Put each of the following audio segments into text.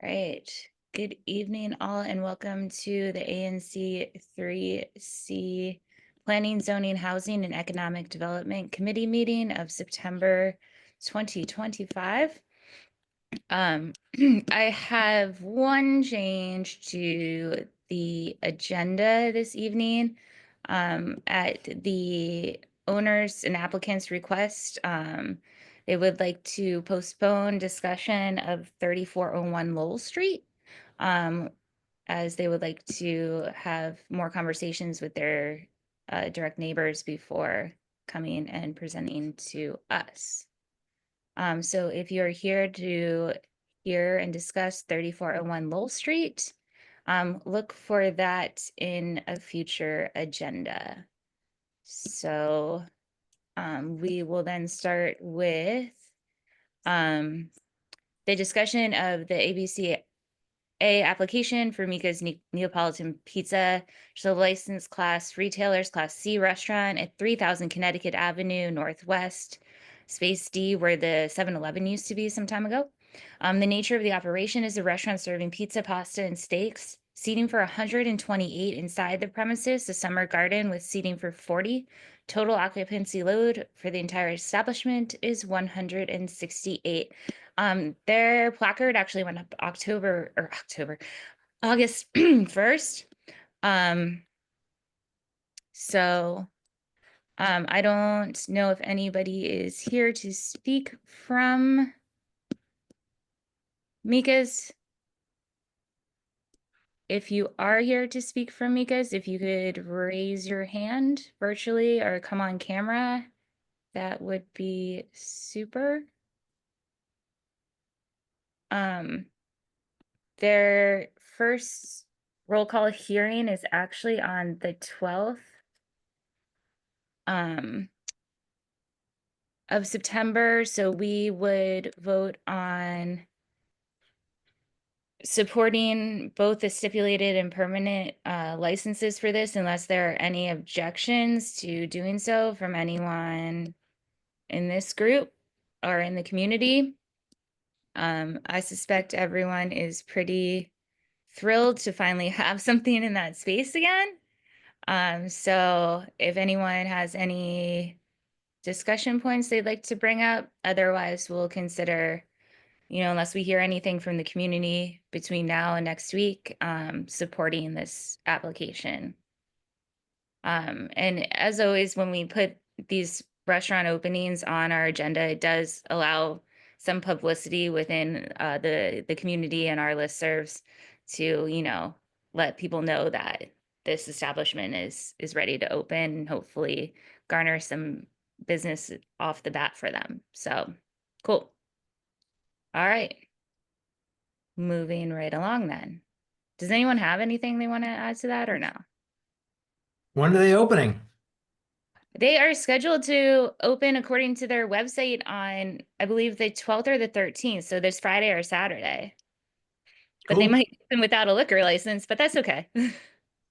Right. Good evening, all, and welcome to the ANC3C Planning, Zoning, Housing, and Economic Development Committee meeting of September 2025. I have one change to the agenda this evening. At the owners and applicants' request, they would like to postpone discussion of 3401 Lowell Street, as they would like to have more conversations with their direct neighbors before coming and presenting to us. So if you're here to hear and discuss 3401 Lowell Street, look for that in a future agenda. So we will then start with the discussion of the ABCA application for Mika's Neapolitan Pizza, which is a licensed class retailers, Class C restaurant at 3000 Connecticut Avenue Northwest, Space D, where the 7-Eleven used to be some time ago. The nature of the operation is a restaurant serving pizza, pasta, and steaks. Seating for 128 inside the premises, a summer garden with seating for 40. Total occupancy load for the entire establishment is 168. Their placard actually went up August 1st. I don't know if anybody is here to speak from Mika's. If you are here to speak from Mika's, if you could raise your hand virtually or come on camera, that would be super. Their first roll call hearing is actually on the 12th of September. So we would vote on supporting both the stipulated and permanent licenses for this unless there are any objections to doing so from anyone in this group or in the community. I suspect everyone is pretty thrilled to finally have something in that space again. So if anyone has any discussion points they'd like to bring up, otherwise we'll consider, unless we hear anything from the community between now and next week, supporting this application. And as always, when we put these restaurant openings on our agenda, it does allow some publicity within the community and our listservs to, let people know that this establishment is ready to open and hopefully garner some business off the bat for them. So cool. All right. Moving right along then. Does anyone have anything they want to add to that or no? When are they opening? They are scheduled to open according to their website on, I believe, the 12th or the 13th. So there's Friday or Saturday. But they Cool. might open without a liquor license, but that's okay.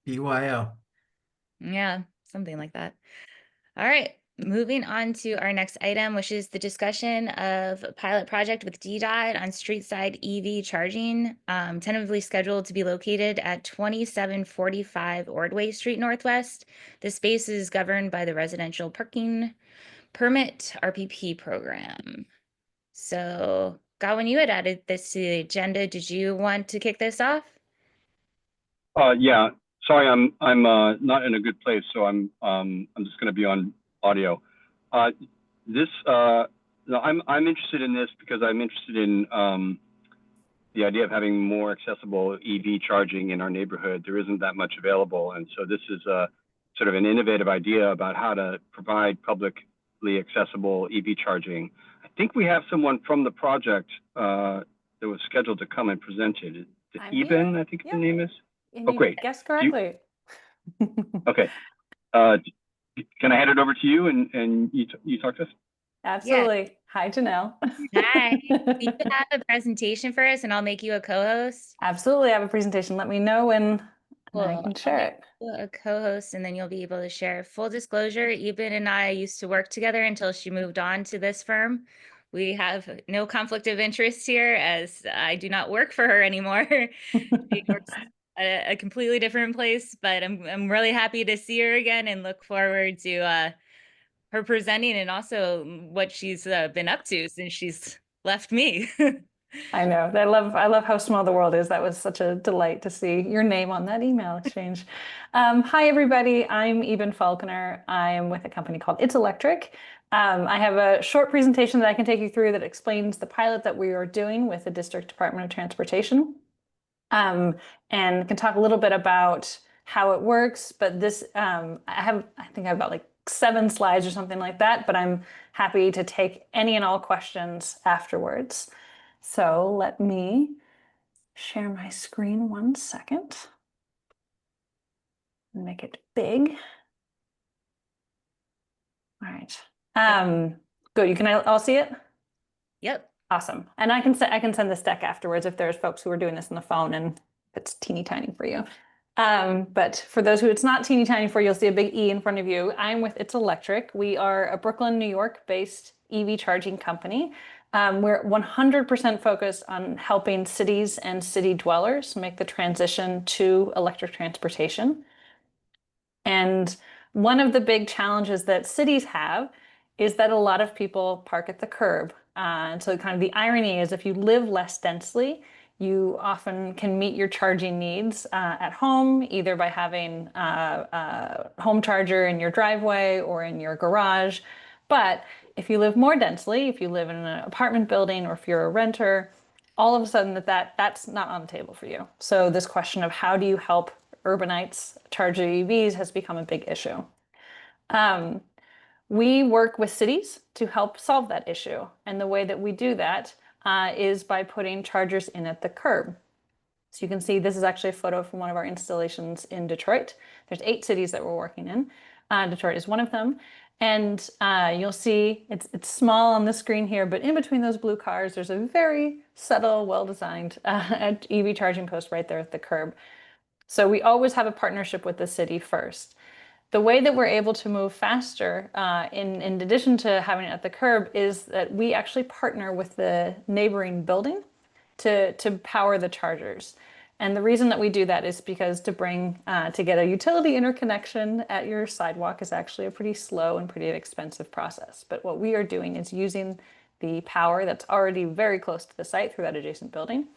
BYO. Yeah, something like that. All right. Moving on to our next item, which is the discussion of a pilot project with DDOT on streetside EV charging, tentatively scheduled to be located at 2745 Ordway Street Northwest. The space is governed by the Residential Parking Permit RPP program. So, Godwin, you had added this to the agenda. Did you want to kick this off? Yeah. Sorry, I'm not in a good place, so I'm just going to be on audio. No, I'm interested in this because I'm interested in the idea of having more accessible EV charging in our neighborhood. There isn't that much available, and so this is a sort of an innovative idea about how to provide publicly accessible EV charging. I think we have someone from the project that was scheduled to come and present it. Eben, I think the name is. And great. Guessed correctly. Okay. Can I hand it over to you and you talk to us? Absolutely. Yeah. Hi, Janelle. Hi. Do you have a presentation for us and I'll make you a co-host? Absolutely. I have a presentation. Let me know when I can share it. A co-host and then you'll be able to share. Full disclosure, Eben and I used to work together until she moved on to this firm. we have no conflict of interest here, as I do not work for her anymore. She works at a completely different place, but I'm really happy to see her again and look forward to her presenting and also what she's been up to since she's left me. I know. I love how small the world is. That was such a delight to see your name on that email exchange. Hi, everybody. I'm Eben Falconer. I am with a company called It's Electric. I have a short presentation that I can take you through that explains the pilot that we are doing with the District Department of Transportation, and can talk a little bit about how it works. But this, I think I have about like 7 slides or something like that, but I'm happy to take any and all questions afterwards. So let me share my screen 1 second. Make it big. All right. Good. You can all see it? Yep. Awesome. And I can send this deck afterwards if there's folks who are doing this on the phone and it's teeny tiny for you. But for those who it's not teeny tiny for, you'll see a big E in front of you. I'm with It's Electric. We are a Brooklyn, New York based EV charging company. We're 100% focused on helping cities and city dwellers make the transition to electric transportation. And one of the big challenges that cities have is that a lot of people park at the curb. And so kind of the irony is if you live less densely, you often can meet your charging needs at home, either by having a home charger in your driveway or in your garage. But if you live more densely, if you live in an apartment building or if you're a renter, all of a sudden that's not on the table for you. So this question of how do you help urbanites charge their EVs has become a big issue. We work with cities to help solve that issue. And the way that we do that is by putting chargers in at the curb. So you can see this is actually a photo from one of our installations in Detroit. There's 8 cities that we're working in. Detroit is one of them. And you'll see it's small on the screen here, but in between those blue cars, there's a very subtle, well-designed EV charging post right there at the curb. So we always have a partnership with the city first. The way that we're able to move faster, in addition to having it at the curb, is that we actually partner with the neighboring building to power the chargers. And the reason that we do that is because to get a utility interconnection at your sidewalk is actually a pretty slow and pretty expensive process. But what we are doing is using the power that's already very close to the site through that adjacent building.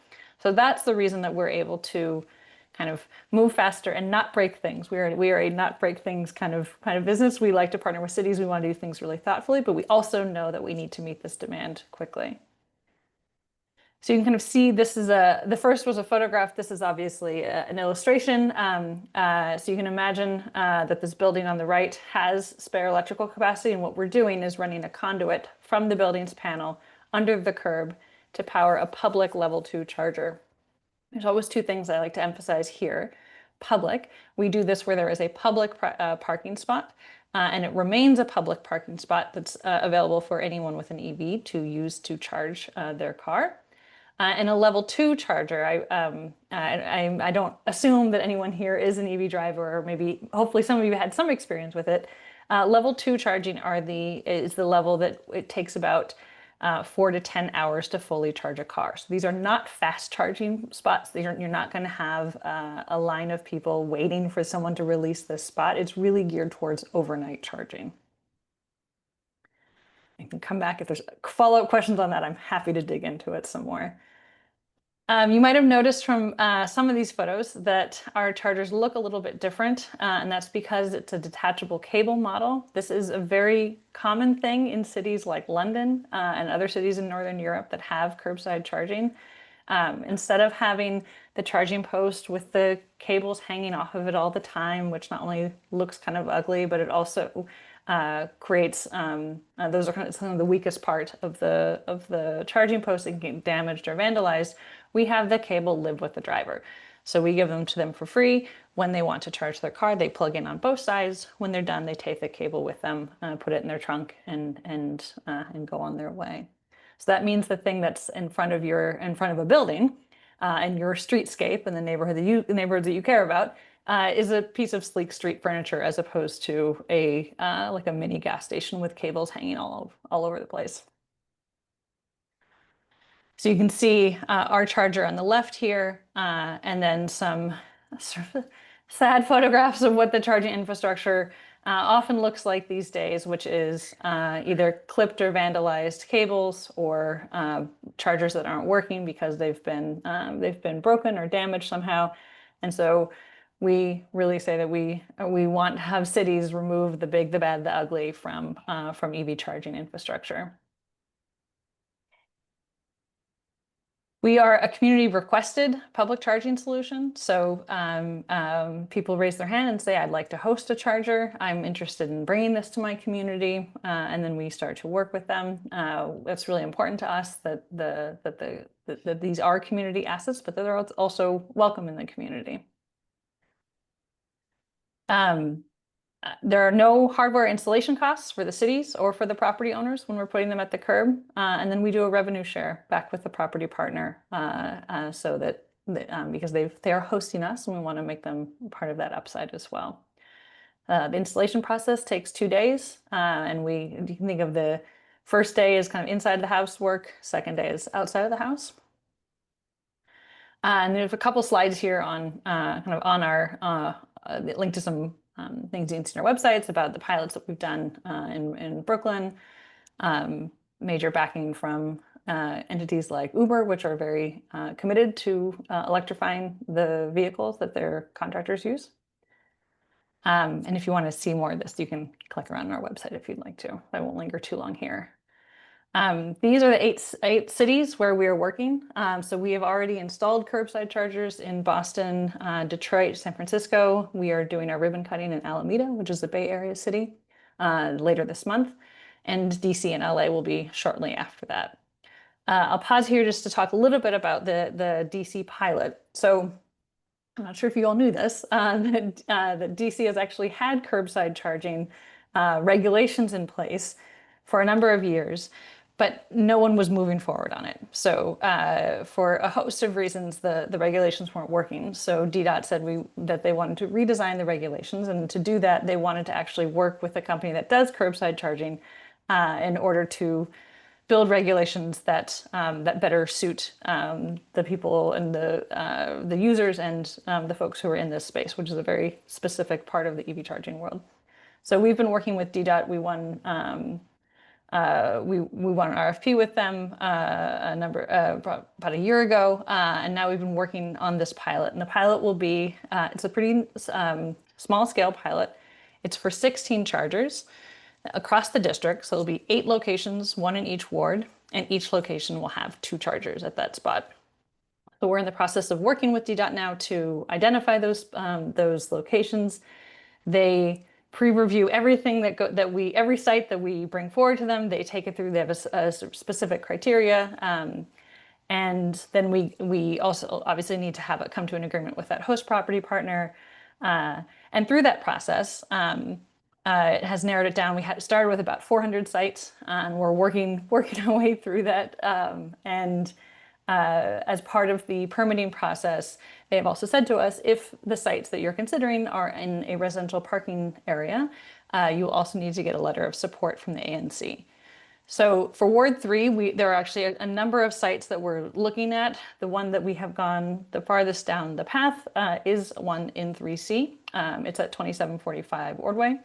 So that's the reason that we're able to kind of move faster and not break things. We are a not break things kind of business. We like to partner with cities. We want to do things really thoughtfully, but we also know that we need to meet this demand quickly. So you can kind of see this is the first was a photograph. This is obviously an illustration. So you can imagine that this building on the right has spare electrical capacity. And what we're doing is running a conduit from the building's panel under the curb to power a public level 2 charger. There's always 2 things I like to emphasize here. Public, we do this where there is a public parking spot, and it remains a public parking spot that's available for anyone with an EV to use to charge their car. And a level 2 charger, I don't assume that anyone here is an EV driver, or maybe hopefully some of you had some experience with it. Level 2 charging is the level that it takes about 4 to 10 hours to fully charge a car. So these are not fast charging spots. You're not going to have a line of people waiting for someone to release this spot. It's really geared towards overnight charging. I can come back if there's follow-up questions on that. I'm happy to dig into it some more. You might have noticed from some of these photos that our chargers look a little bit different, and that's because it's a detachable cable model. This is a very common thing in cities like London and other cities in Northern Europe that have curbside charging. Instead of having the charging post with the cables hanging off of it all the time, which not only looks kind of ugly, but it also creates those are some of the weakest part of the charging post that can get damaged or vandalized. We have the cable live with the driver. So we give them to them for free. When they want to charge their car, they plug in on both sides. When they're done, they take the cable with them, put it in their trunk, and go on their way. So that means the thing that's in front of a building and your streetscape and the neighborhoods that you care about is a piece of sleek street furniture, as opposed to like a mini gas station with cables hanging all over the place. So you can see our charger on the left here, and then some sort of sad photographs of what the charging infrastructure often looks like these days, which is either clipped or vandalized cables, or chargers that aren't working because they've been broken or damaged somehow. And so we really say that we want to have cities remove the big, the bad, the ugly from EV charging infrastructure. We are a community requested public charging solution. So people raise their hand and say, I'd like to host a charger. I'm interested in bringing this to my community. And then we start to work with them. It's really important to us that that these are community assets, but that they're also welcome in the community. There are no hardware installation costs for the cities or for the property owners when we're putting them at the curb. And then we do a revenue share back with the property partner so that because they are hosting us, and we want to make them part of that upside as well. The installation process takes 2 days, and you can think of the first day as kind of inside the house work, second day is outside of the house. And there's a couple slides here on kind of on our link to some things you can see on our websites about the pilots that we've done in Brooklyn, major backing from entities like Uber, which are very committed to electrifying the vehicles that their contractors use. And if you want to see more of this, you can click around on our website if you'd like to. I won't linger too long here. These are the eight cities where we are working. So we have already installed curbside chargers in Boston, Detroit, San Francisco. We are doing our ribbon cutting in Alameda, which is a Bay Area city, later this month. And DC and LA will be shortly after that. I'll pause here just to talk a little bit about the DC pilot. So I'm not sure if you all knew this, that DC has actually had curbside charging regulations in place for a number of years, but no one was moving forward on it. So for a host of reasons, the regulations weren't working. So DDOT said that they wanted to redesign the regulations, and to do that, they wanted to actually work with a company that does curbside charging in order to build regulations that that better suit the people and the users and the folks who are in this space, which is a very specific part of the EV charging world. So we've been working with DDOT. We won an RFP with them about a year ago, and now we've been working on this pilot. And the pilot will be it's a pretty small scale pilot. It's for 16 chargers across the district. So it'll be 8 locations, 1 in each ward, and each location will have 2 chargers at that spot. So we're in the process of working with DDOT now to identify those locations. They pre-review everything every site that we bring forward to them. They take it through. They have a specific criteria, and then we also obviously need to have it come to an agreement with that host property partner. And through that process, it has narrowed it down. We had started with about 400 sites, and we're working our way through that. As part of the permitting process, they have also said to us, if the sites that you're considering are in a residential parking area, you also need to get a letter of support from the ANC. So for Ward 3, there are actually a number of sites that we're looking at. The one that we have gone the farthest down the path is one in 3C. It's at 2745 Ordway.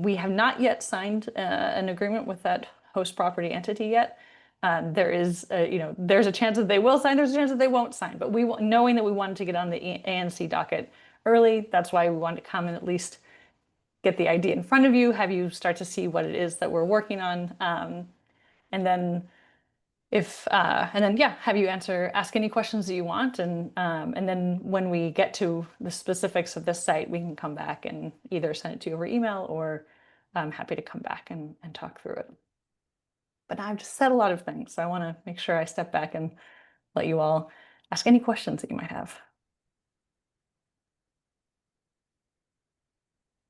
We have not yet signed an agreement with that host property entity yet. There is, there's a chance that they will sign, there's a chance that they won't sign, but knowing that we wanted to get on the ANC docket early, that's why we wanted to come and at least get the idea in front of you, have you start to see what it is that we're working on, and then have you ask any questions that you want, and then when we get to the specifics of this site, we can come back and either send it to you over email, or I'm happy to come back and talk through it. But I've just said a lot of things, so I want to make sure I step back and let you all ask any questions that you might have.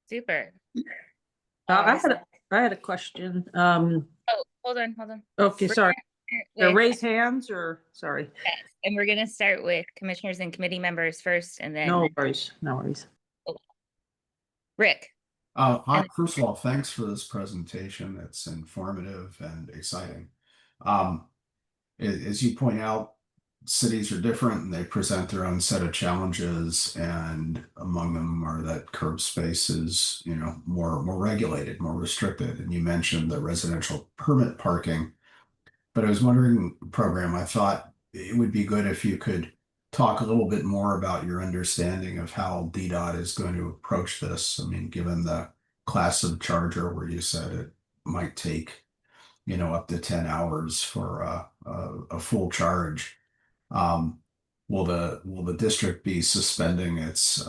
Super. I had a question. Oh, hold on. Okay, sorry. With- Raise hands or sorry. Yes, and we're going to start with commissioners and committee members first, and then No worries. No worries. Rick. First of all, thanks for this presentation. It's informative and exciting. as you point out, cities are different and they present their own set of challenges, and among them are that curb space is, more regulated, more restricted. And you mentioned the residential permit parking, but I was wondering, program, I thought it would be good if you could talk a little bit more about your understanding of how DDOT is going to approach this. I mean, given the class of charger where you said it might take, up to 10 hours for a full charge. Will the district be suspending its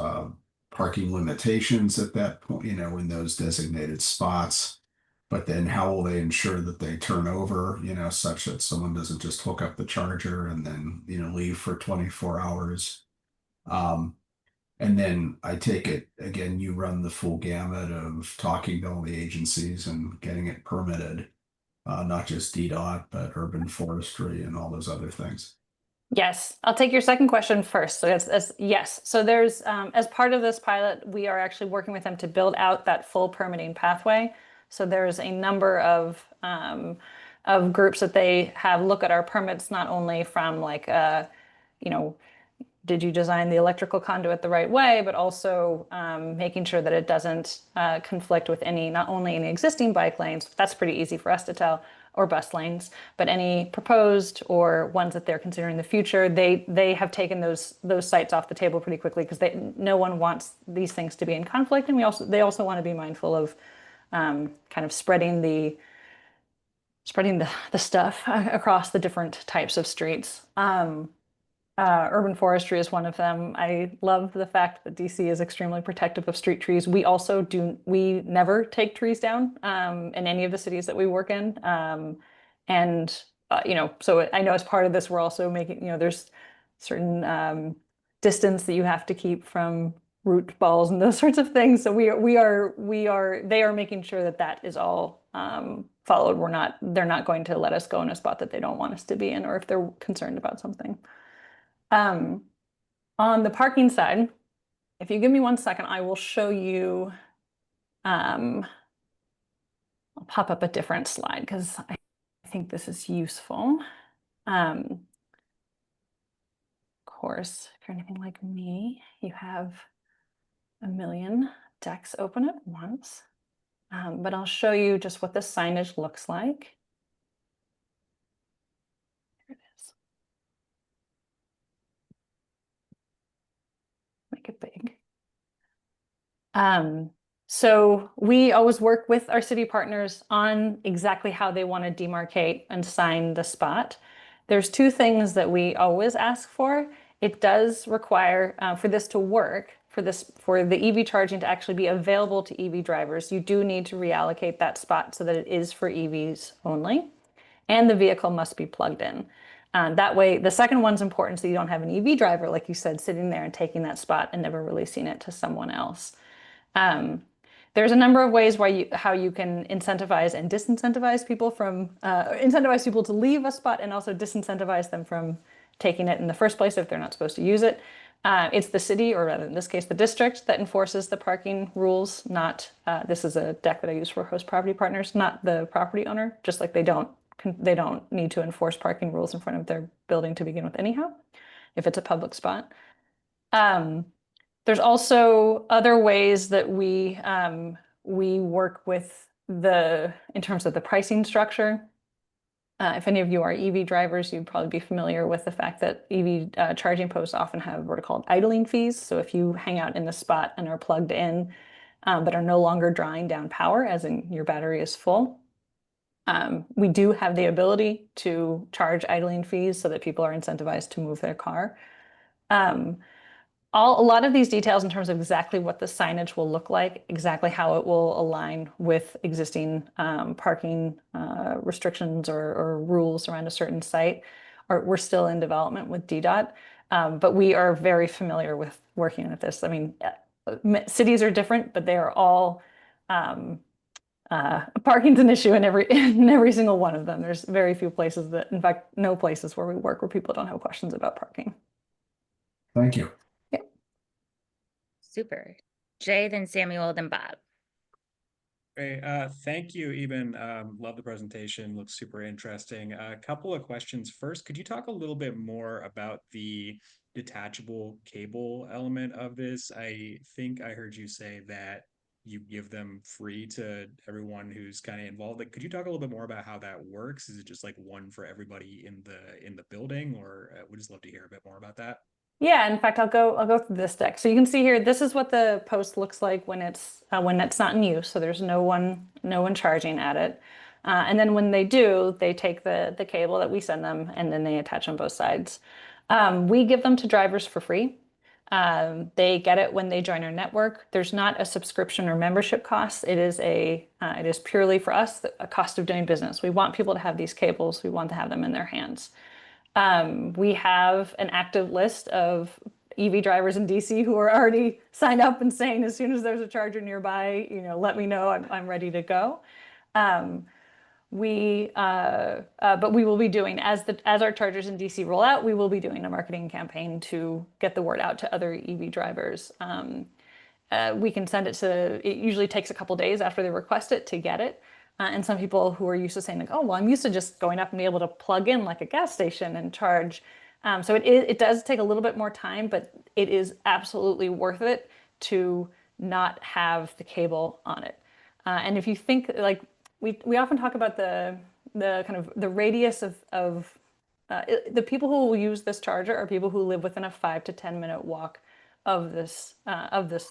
parking limitations at that point, in those designated spots? But then how will they ensure that they turn over, such that someone doesn't just hook up the charger and then, leave for 24 hours? And then I take it, again, you run the full gamut of talking to all the agencies and getting it permitted, not just DDOT, but urban forestry and all those other things. Yes, I'll take your second question first. So that's yes. So there's, as part of this pilot, we are actually working with them to build out that full permitting pathway. So there's a number of groups that they have look at our permits, not only from like, did you design the electrical conduit the right way, but also making sure that it doesn't conflict with not only any existing bike lanes, that's pretty easy for us to tell, or bus lanes, but any proposed or ones that they're considering in the future. They have taken those sites off the table pretty quickly, because no one wants these things to be in conflict, and they also want to be mindful of kind of spreading the stuff across the different types of streets. Urban forestry is one of them. I love the fact that DC is extremely protective of street trees. We never take trees down in any of the cities that we work in. So I know as part of this, we're also making, there's certain distance that you have to keep from root balls and those sorts of things. So they are making sure that is all followed. They're not going to let us go in a spot that they don't want us to be in, or if they're concerned about something. On the parking side, if you give me 1 second, I will show you, I'll pop up a different slide because I think this is useful. Of course, if you're anything like me, you have a million decks open at once, but I'll show you just what the signage looks like. Here it is. Make it big. So we always work with our city partners on exactly how they want to demarcate and sign the spot. There's 2 things that we always ask for. It does require, for this to work, for the EV charging to actually be available to EV drivers, you do need to reallocate that spot so that it is for EVs only, and the vehicle must be plugged in. That way, the second one's important, so you don't have an EV driver, like you said, sitting there and taking that spot and never releasing it to someone else. There's a number of ways how you can incentivize and disincentivize people incentivize people to leave a spot, and also disincentivize them from taking it in the first place if they're not supposed to use it. It's the city, or rather in this case, the district, that enforces the parking rules, not, this is a deck that I use for host property partners, not the property owner, just like they don't need to enforce parking rules in front of their building to begin with anyhow, if it's a public spot. There's also other ways that we work with in terms of the pricing structure. If any of you are EV drivers, you'd probably be familiar with the fact that EV charging posts often have what are called idling fees. So if you hang out in the spot and are plugged in, but are no longer drawing down power, as in your battery is full, we do have the ability to charge idling fees so that people are incentivized to move their car. A lot of these details in terms of exactly what the signage will look like, exactly how it will align with existing parking restrictions or rules around a certain site, we're still in development with DDOT, but we are very familiar with working at this. I mean, cities are different, but they are all, parking's an issue in every single one of them. There's very few places in fact, no places where we work where people don't have questions about parking. Thank you. Super. Jay, then Samuel, then Bob. Great. Thank you, Eben. Love the presentation. Looks super interesting. A couple of questions. First, could you talk a little bit more about the detachable cable element of this? I think I heard you say that you give them free to everyone who's kind of involved. Like, could you talk a little bit more about how that works? Is it just like one for everybody in the building, or we'd just love to hear a bit more about that? Yeah, in fact, I'll go through this deck. So you can see here, this is what the post looks like when it's not in use. So there's no one charging at it. And then when they do, they take the cable that we send them and then they attach on both sides. We give them to drivers for free. They get it when they join our network. There's not a subscription or membership cost. It is purely for us a cost of doing business. We want people to have these cables. We want to have them in their hands. We have an active list of EV drivers in DC who are already signed up and saying, as soon as there's a charger nearby, let me know, I'm ready to go. But we will be doing, as our chargers in DC roll out, we will be doing a marketing campaign to get the word out to other EV drivers. We can send it to, it usually takes a couple days after they request it to get it. And some people who are used to saying like, oh, well, I'm used to just going up and be able to plug in like a gas station and charge. So it does take a little bit more time, but it is absolutely worth it to not have the cable on it. And if you think like, we often talk about the kind of the radius of the people who will use this charger are people who live within a 5 to 10 minute walk of this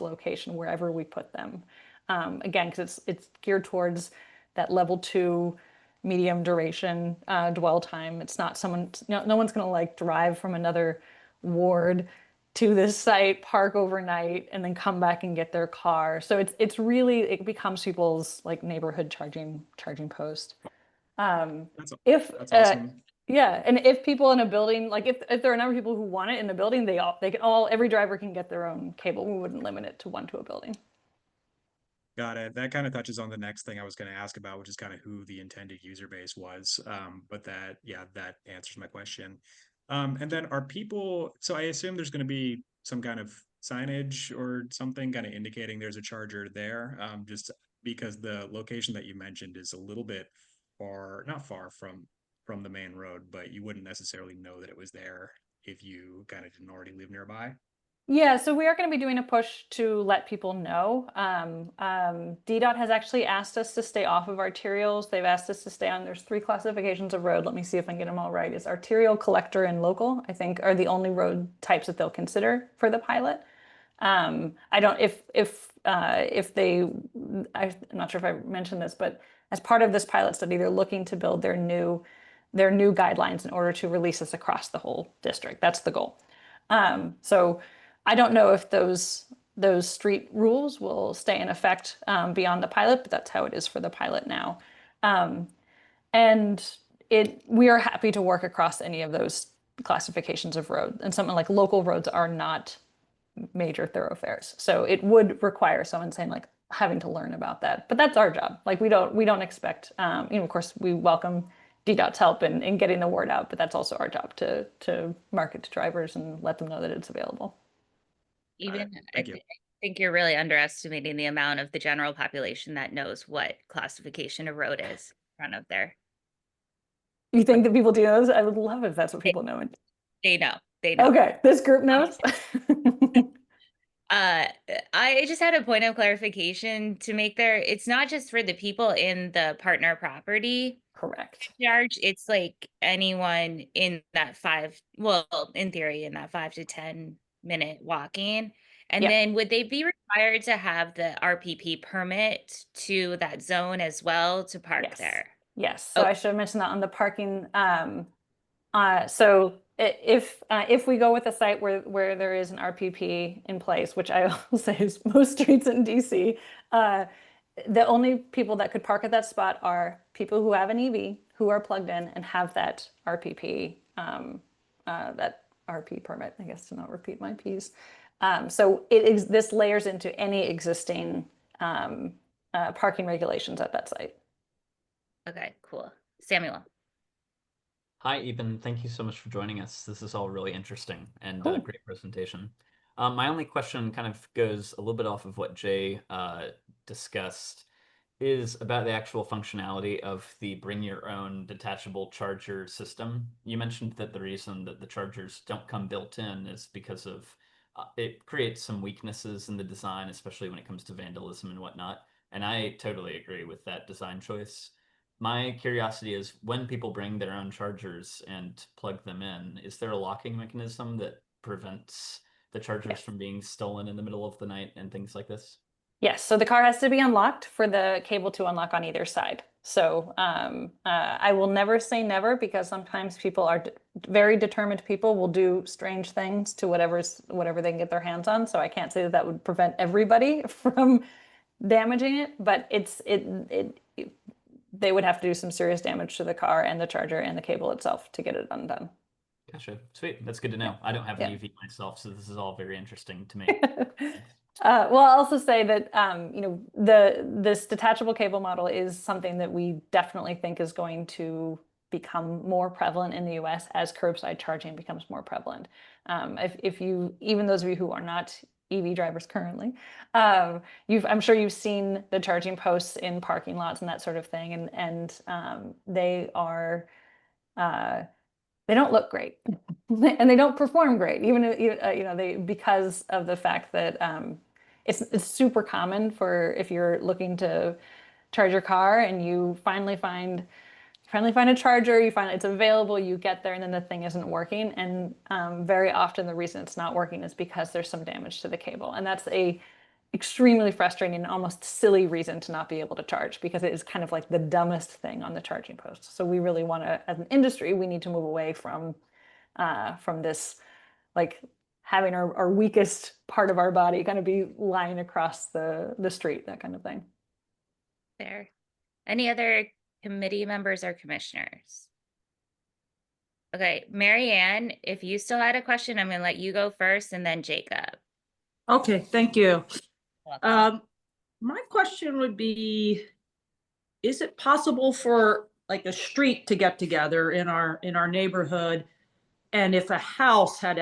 location, wherever we put them. Again, because it's geared towards that level 2 medium duration dwell time. It's not someone, no one's going to like drive from another ward to this site, park overnight, and then come back and get their car. So it becomes people's like neighborhood charging post. That's awesome. Yeah, and if people in a building, like if there are a number of people who want it in the building, every driver can get their own cable. We wouldn't limit it to one to a building. Got it. That kind of touches on the next thing I was going to ask about, which is kind of who the intended user base was. But that answers my question. And then are people, so I assume there's going to be some kind of signage or something kind of indicating there's a charger there, just because the location that you mentioned is a little bit not far from the main road, but you wouldn't necessarily know that it was there if you kind of didn't already live nearby. Yeah, so we are going to be doing a push to let people know. DDOT has actually asked us to stay off of arterials. They've asked us to stay on, there's 3 classifications of road. Let me see if I can get them all right. It's arterial, collector, and local, I think, are the only road types that they'll consider for the pilot. I'm not sure if I mentioned this, but as part of this pilot study, they're looking to build their new guidelines in order to release this across the whole district. That's the goal. So I don't know if those street rules will stay in effect beyond the pilot, but that's how it is for the pilot now. And we are happy to work across any of those classifications of road. And something like local roads are not major thoroughfares. So it would require someone saying like having to learn about that. But that's our job. Like we don't expect, of course we welcome DDOT's help in getting the word out, but that's also our job to market to drivers and let them know that it's available. Even I think you're really underestimating the amount of the general population that knows what classification a road is in front of there. You think that people do those? I would love if that's what people know. They know. Okay, this group knows. I just had a point of clarification to make there. It's not just for the people in the partner property. Correct. Charge. It's like anyone in that in theory, in that 5 to 10 minute walking. And then would they be required to have the RPP permit to that zone as well to park there? Yes. So I should have mentioned that on the parking. So if we go with a site where there is an RPP in place, which I will say is most streets in DC, the only people that could park at that spot are people who have an EV, who are plugged in and have that RPP, that RP permit, I guess, to not repeat my Ps. So this layers into any existing parking regulations at that site. Okay, cool. Samuel. Hi, Eben. Thank you so much for joining us. This is all really interesting and Cool. great presentation. My only question kind of goes a little bit off of what Jay discussed. is about the actual functionality of the bring your own detachable charger system. You mentioned that the reason that the chargers don't come built in is because of it creates some weaknesses in the design, especially when it comes to vandalism and whatnot. And I totally agree with that design choice. My curiosity is when people bring their own chargers and plug them in, is there a locking mechanism that prevents the chargers Yes. from being stolen in the middle of the night and things like this? Yes, so the car has to be unlocked for the cable to unlock on either side. So I will never say never, because sometimes people are very determined people will do strange things to whatever they can get their hands on. So I can't say that that would prevent everybody from damaging it, but they would have to do some serious damage to the car and the charger and the cable itself to get it undone. Gotcha. Sweet. That's good to know. I don't have an Yeah. EV myself, so this is all very interesting to me. Well, I'll also say that this detachable cable model is something that we definitely think is going to become more prevalent in the US as curbside charging becomes more prevalent. If you, even those of you who are not EV drivers currently, I'm sure you've seen the charging posts in parking lots and that sort of thing, and they are. They don't look great and they don't perform great, even because of the fact that it's super common for if you're looking to charge your car and you finally find a charger, you find it's available, you get there, and then the thing isn't working. And very often the reason it's not working is because there's some damage to the cable, and that's a extremely frustrating and almost silly reason to not be able to charge, because it is kind of like the dumbest thing on the charging post. So we really want to, as an industry, we need to move away from this, like having our weakest part of our body kind of be lying across the street, that kind of thing. There. Any other committee members or commissioners? Okay, Mary Ann, if you still had a question, I'm gonna let you go first and then Jacob. Okay, thank you. Welcome. My question would be, is it possible for like a street to get together in our neighborhood? And if a house had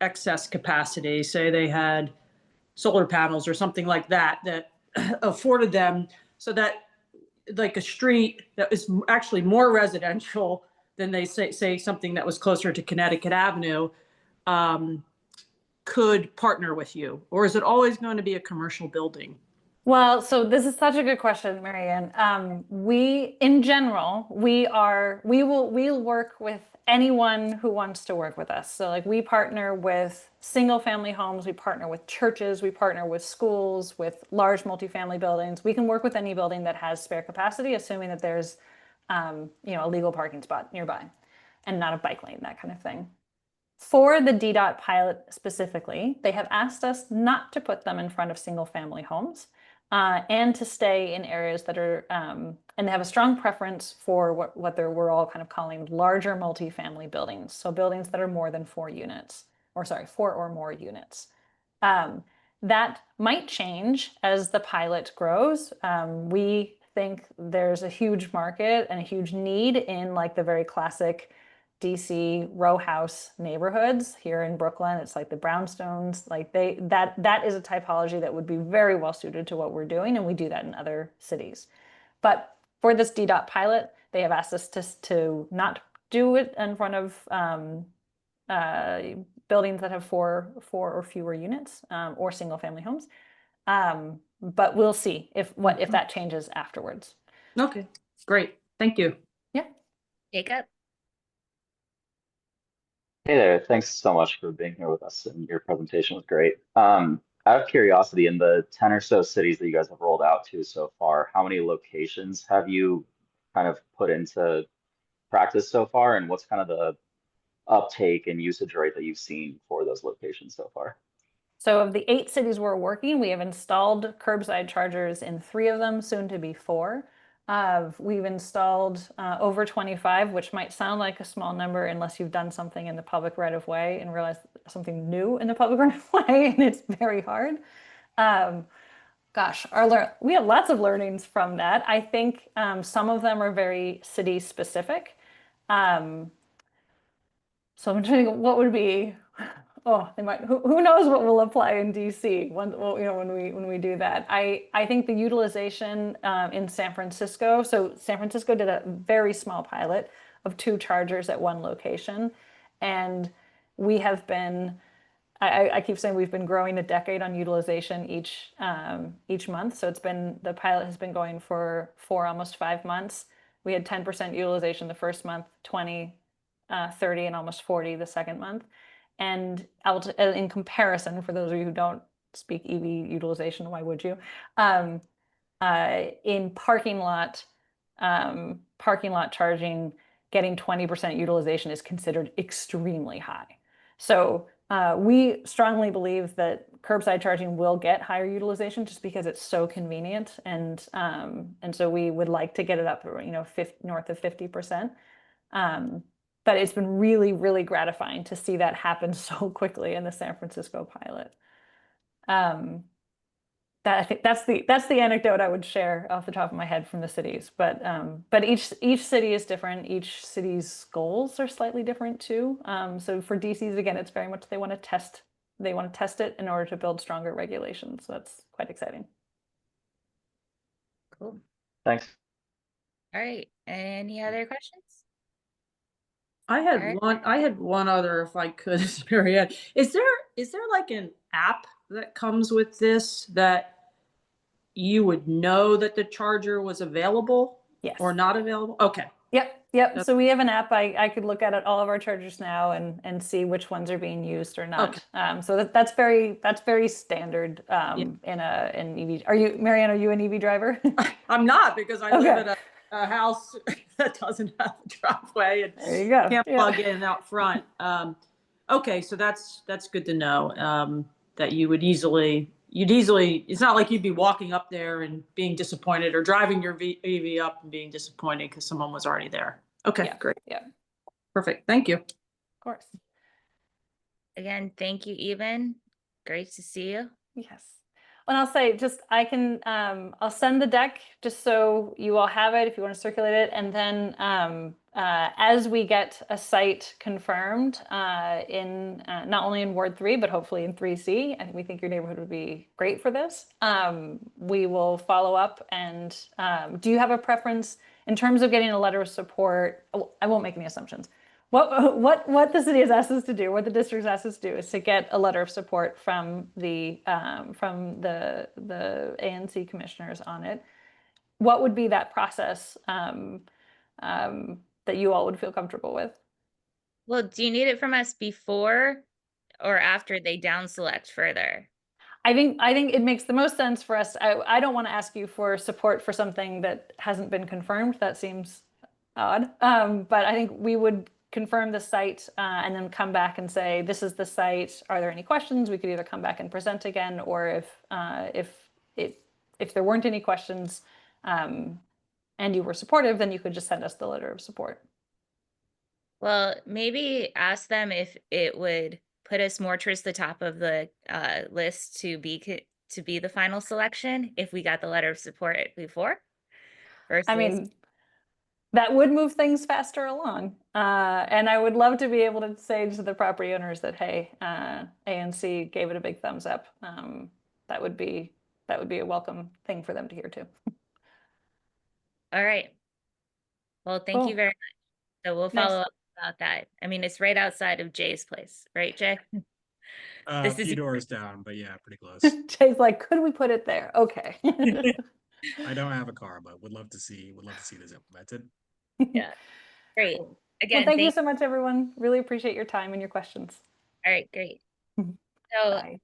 excess capacity, say they had solar panels or something like that, that afforded them, so that like a street that is actually more residential than they say something that was closer to Connecticut Avenue, could partner with you? Or is it always going to be a commercial building? Well, so this is such a good question, Marianne. We, in general, we'll work with anyone who wants to work with us. So like we partner with single family homes, we partner with churches, we partner with schools, with large multifamily buildings. We can work with any building that has spare capacity, assuming that there's, a legal parking spot nearby and not a bike lane, that kind of thing. For the DDOT pilot specifically, they have asked us not to put them in front of single family homes. And to stay in areas that are, and they have a strong preference for what we're all kind of calling larger multifamily buildings. So buildings that are more than 4 or more units. That might change as the pilot grows. We think there's a huge market and a huge need in like the very classic DC row house neighborhoods here in Brooklyn. It's like the brownstones, like that is a typology that would be very well suited to what we're doing, and we do that in other cities. But for this DDOT pilot, they have asked us to not do it in front of buildings that have 4 or fewer units, or single family homes. But we'll see if that changes afterwards. Okay, great. Thank you. Yeah. Jacob? Hey there, thanks so much for being here with us, and your presentation was great. Out of curiosity, in the 10 or so cities that you guys have rolled out to so far, how many locations have you kind of put into practice so far, and what's kind of the uptake and usage rate that you've seen for those locations so far? So of the 8 cities we're working, we have installed curbside chargers in 3 of them, soon to be 4. We've installed over 25, which might sound like a small number unless you've done something in the public right of way and realized something new in the public right of way, and it's very hard. Gosh, we have lots of learnings from that. I think some of them are very city specific. So I'm trying to think what would be Oh, they might. Who knows what will apply in DC when we do that. I think the utilization in San Francisco. So San Francisco did a very small pilot of 2 chargers at one location, and we have been. I keep saying we've been growing a decade on utilization each month. So the pilot has been going for almost 5 months. We had 10% utilization the first month, 20, 30, and almost 40 the second month. And in comparison, for those of you who don't speak EV utilization, why would you? In parking lot charging, getting 20% utilization is considered extremely high. So we strongly believe that curbside charging will get higher utilization just because it's so convenient, and so we would like to get it up, north of 50%. But it's been really, really gratifying to see that happen so quickly in the San Francisco pilot. I think that's the anecdote I would share off the top of my head from the cities. But each city is different. Each city's goals are slightly different too. So for DC's, again, it's very much they want to test it in order to build stronger regulations. So that's quite exciting. Cool. Thanks. All right. Any other questions? I had Alright. one other, if I could, Marianne. Is there like an app that comes with this that you would know that the charger was available? Yes. Or not available? Okay. Yep. So we have an app. I could look at all of our chargers now and see which ones are being used or not. Okay. So that's very standard in EV. Marianne, are you an EV driver? I'm not, because I Okay. live at a house that doesn't have a driveway and There you go. can't Yeah. plug in out front. Okay, so that's good to know, that you'd easily, it's not like you'd be walking up there and being disappointed, or driving your EV up and being disappointed because someone was already there. Okay, Yeah. great. Yeah. Perfect. Thank you. Of course. Again, thank you, Even. Great to see you. Yes. And I'll say I'll send the deck just so you all have it if you want to circulate it. And then as we get a site confirmed in not only in Ward 3, but hopefully in 3C, and we think your neighborhood would be great for this, we will follow up. And do you have a preference in terms of getting a letter of support? I won't make any assumptions. What the city has asked us to do, what the district has asked us to do, is to get a letter of support from the ANC commissioners on it. What would be that process that you all would feel comfortable with? Well, do you need it from us before or after they down select further? I think it makes the most sense for us. I don't want to ask you for support for something that hasn't been confirmed. That seems odd. But I think we would confirm the site and then come back and say, this is the site. Are there any questions? We could either come back and present again, or if there weren't any questions and you were supportive, then you could just send us the letter of support. Well, maybe ask them if it would put us more towards the top of the list to be the final selection if we got the letter of support before. Versus... I mean, that would move things faster along. And I would love to be able to say to the property owners that, hey, ANC gave it a big thumbs up. That would be a welcome thing for them to hear too. All right. Well, thank you very much. So we'll follow up about that. I mean, it's right outside of Jay's place, right, Jay? A few doors down, but yeah, pretty close. Jay's like, could we put it there? Okay. I don't have a car, but would love to see this implemented. Yeah. Great. Again, well, thank you so much, everyone. Really appreciate your time and your questions. All right, great. So Bye.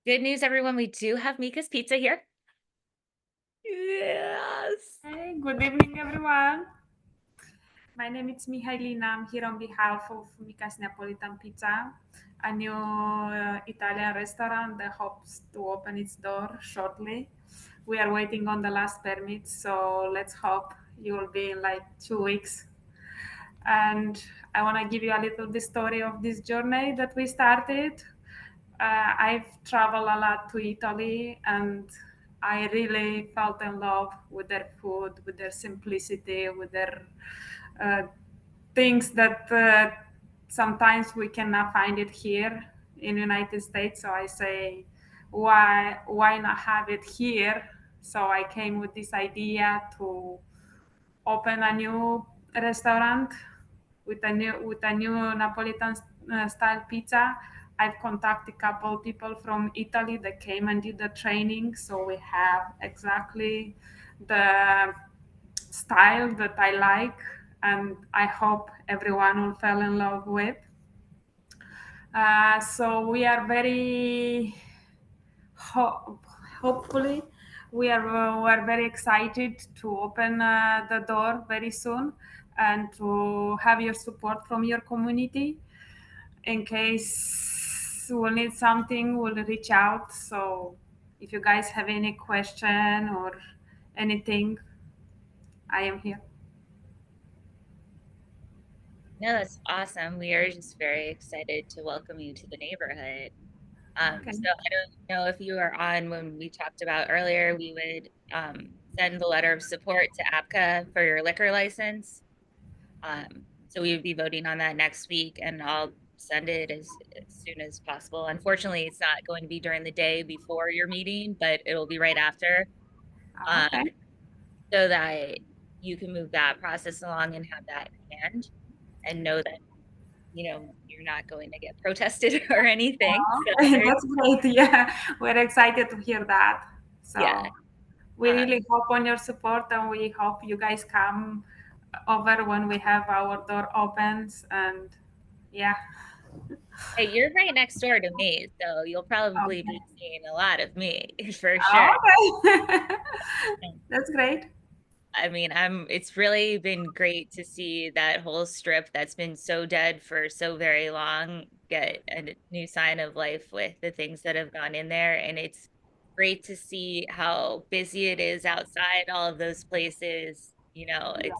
Good news, everyone. We do have Mika's Pizza here. Yes. Hey, good evening, everyone. My name is Mihailina. I'm here on behalf of Mika's Neapolitan Pizza, a new Italian restaurant that hopes to open its door shortly. We are waiting on the last permit, so let's hope you will be in like 2 weeks. And I want to give you a little bit story of this journey that we started. I've traveled a lot to Italy, and I really felt in love with their food, with their simplicity, with their things that sometimes we cannot find it here in United States. So I say, why not have it here? So I came with this idea to open a new restaurant with a new Napolitan style pizza. I've contacted a couple people from Italy that came and did the training, so we have exactly the style that I like, and I hope everyone will fall in love with. So we are very hopefully we're very excited to open the door very soon and to have your support from your community. In case we'll need something, we'll reach out. So if you guys have any question or anything, I am here. No, that's awesome. We are just very excited to welcome you to the neighborhood. Okay. So I don't know if you were on when we talked about earlier, we would send the letter of support to APCA for your liquor license. So we would be voting on that next week, and I'll send it as soon as possible. Unfortunately, it's not going to be during the day before your meeting, but it'll be right after, Okay. so that you can move that process along and have that in hand and know that, you know, you're not going to get protested or anything. So there's- That's great. Yeah, we're excited to hear that. So Yeah. we really hope on your support, and we hope you guys come over when we have our door opens. And yeah, Hey, you're right next door to me, so you'll probably be Okay. seeing a lot of me for sure. Okay. That's great. I mean, it's really been great to see that whole strip that's been so dead for so very long get a new sign of life with the things that have gone in there. And it's great to see how busy it is outside all of those places. You know, it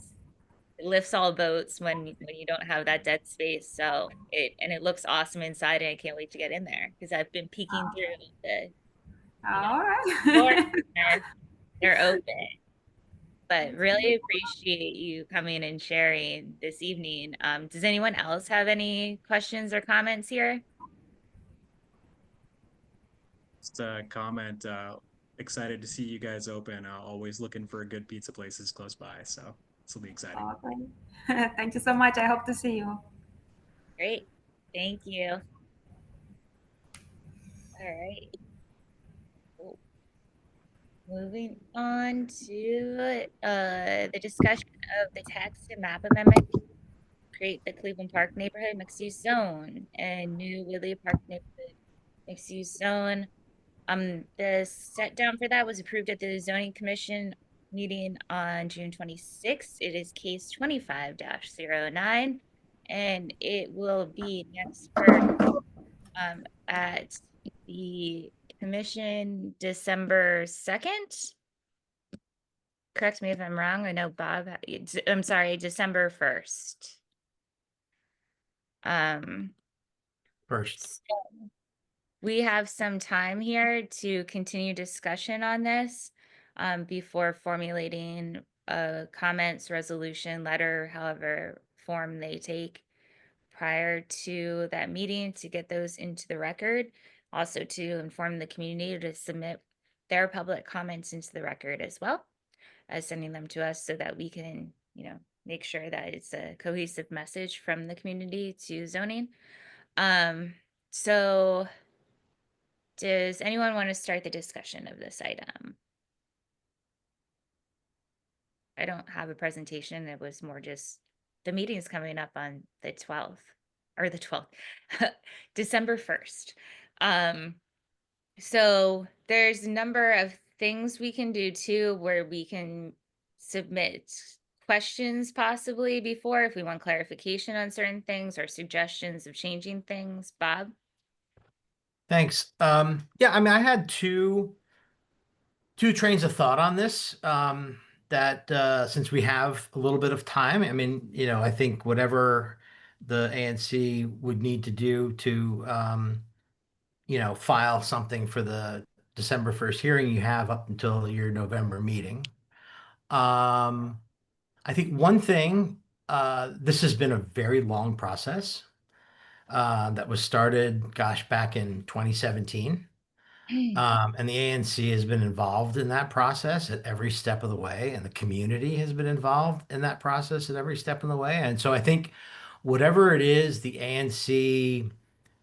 lifts all boats when you don't have that dead space. So it looks awesome inside, and I can't wait to get in there because I've been peeking through the, you know, All doors. right. They're open. But really appreciate you coming and sharing this evening. Does anyone else have any questions or comments here? Just a comment, excited to see you guys open. Always looking for good pizza places close by. So this will be exciting. Okay. Thank you so much. I hope to see you. Great. Thank you. All right. Cool. Moving on to the discussion of the text and map amendment to create the Cleveland Park neighborhood mixed use zone and new Woodley Park neighborhood mixed use zone. The set down for that was approved at the zoning commission meeting on June 26th. It is case 25-09, and it will be next for at the commission December 2nd. Correct me if I'm wrong. I know Bob, I'm sorry, December 1st. First. We have some time here to continue discussion on this before formulating a comments, resolution, letter, however form they take prior to that meeting to get those into the record. Also to inform the community to submit their public comments into the record as well as sending them to us so that we can, you know, make sure that it's a cohesive message from the community to zoning. So does anyone want to start the discussion of this item? I don't have a presentation. It was more just the meeting's coming up on the 12th or the 12th, December 1st. So there's a number of things we can do too, where we can submit questions possibly before if we want clarification on certain things or suggestions of changing things. Bob? Thanks. Yeah, I mean, I had two trains of thought on this. That since we have a little bit of time, I mean, you know, I think whatever the ANC would need to do to, you know, file something for the December 1st hearing, you have up until your November meeting. I think one thing, this has been a very long process. that was started, gosh, back in 2017. And the ANC has been involved in that process at every step of the way, and the community has been involved in that process at every step of the way. And so I think whatever it is the ANC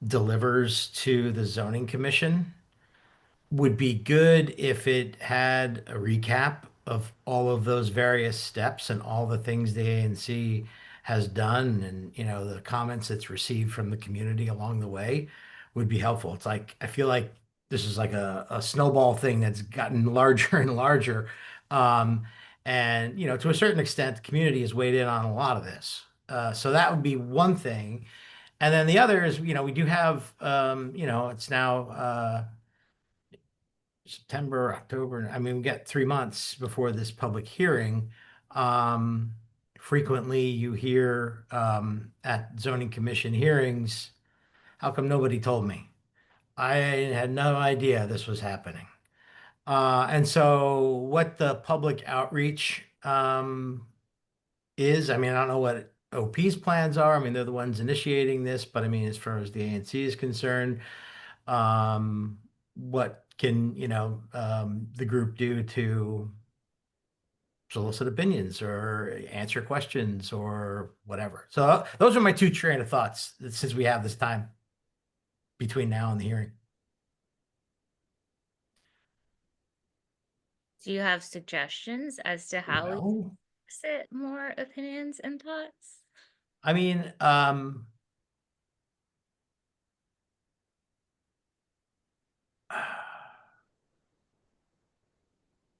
delivers to the zoning commission would be good if it had a recap of all of those various steps and all the things the ANC has done, and the comments it's received from the community along the way would be helpful. It's like I feel like this is like a snowball thing that's gotten larger and larger. Um, and to a certain extent, the community has weighed in on a lot of this. So that would be one thing. And then the other is, we do have, it's now September, October. I mean, we got 3 months before this public hearing. Um, Frequently you hear at zoning commission hearings, how come nobody told me? I had no idea this was happening. And so what the public outreach is, I mean, I don't know what OP's plans are. I mean, they're the ones initiating this, but I mean, as far as the ANC is concerned, what can, the group do to solicit opinions or answer questions or whatever? So those are my two train of thoughts since we have this time between now and the hearing. Do you have suggestions as to how we Well, solicit more opinions and thoughts? I mean,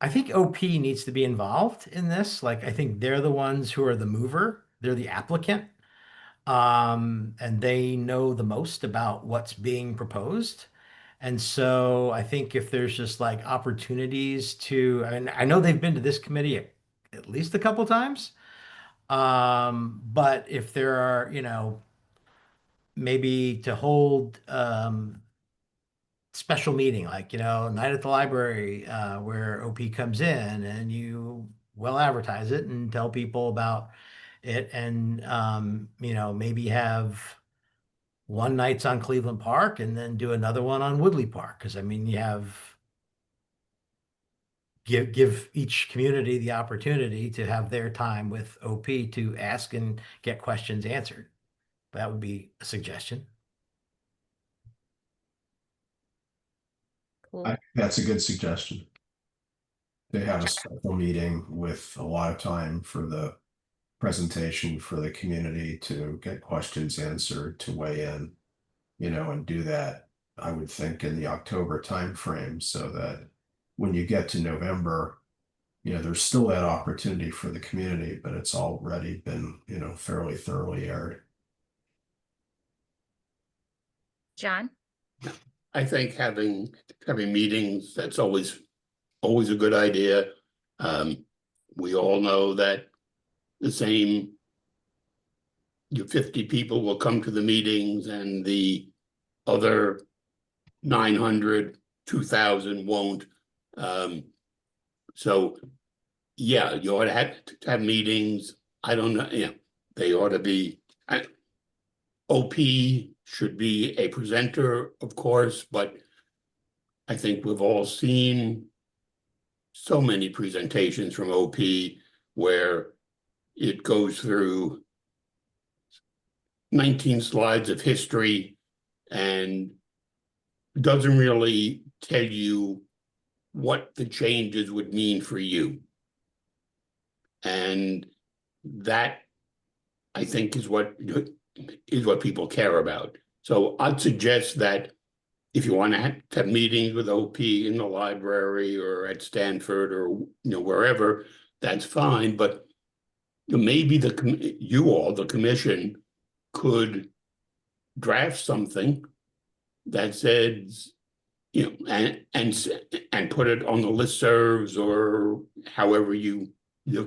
I think OP needs to be involved in this. Like, I think they're the ones who are the mover. They're the applicant. And they know the most about what's being proposed. And so I think if there's just like opportunities to, I mean, I know they've been to this committee at least a couple times. But if there are, maybe to hold special meeting, like, night at the library, where OP comes in and you well advertise it and tell people about it, and maybe have one night's on Cleveland Park and then do another one on Woodley Park. Because I mean, give each community the opportunity to have their time with OP to ask and get questions answered. That would be a suggestion. Cool. That's a good suggestion. They have a special meeting with a lot of time for the presentation for the community to get questions answered, to weigh in, and do that, I would think, in the October timeframe, so that when you get to November, there's still that opportunity for the community, but it's already been, fairly thoroughly aired. John? I think having meetings, that's always a good idea. We all know that the same 50 people will come to the meetings and the other 900, 2,000 won't. So yeah, you ought to have meetings. I don't know, they ought to be, OP should be a presenter, of course, but I think we've all seen so many presentations from OP where it goes through 19 slides of history and doesn't really tell you what the changes would mean for you. And that, I think, is what people care about. So I'd suggest that if you want to have meetings with OP in the library or at Stanford or wherever, that's fine. But maybe the commission, could draft something that says, and put it on the listservs or however you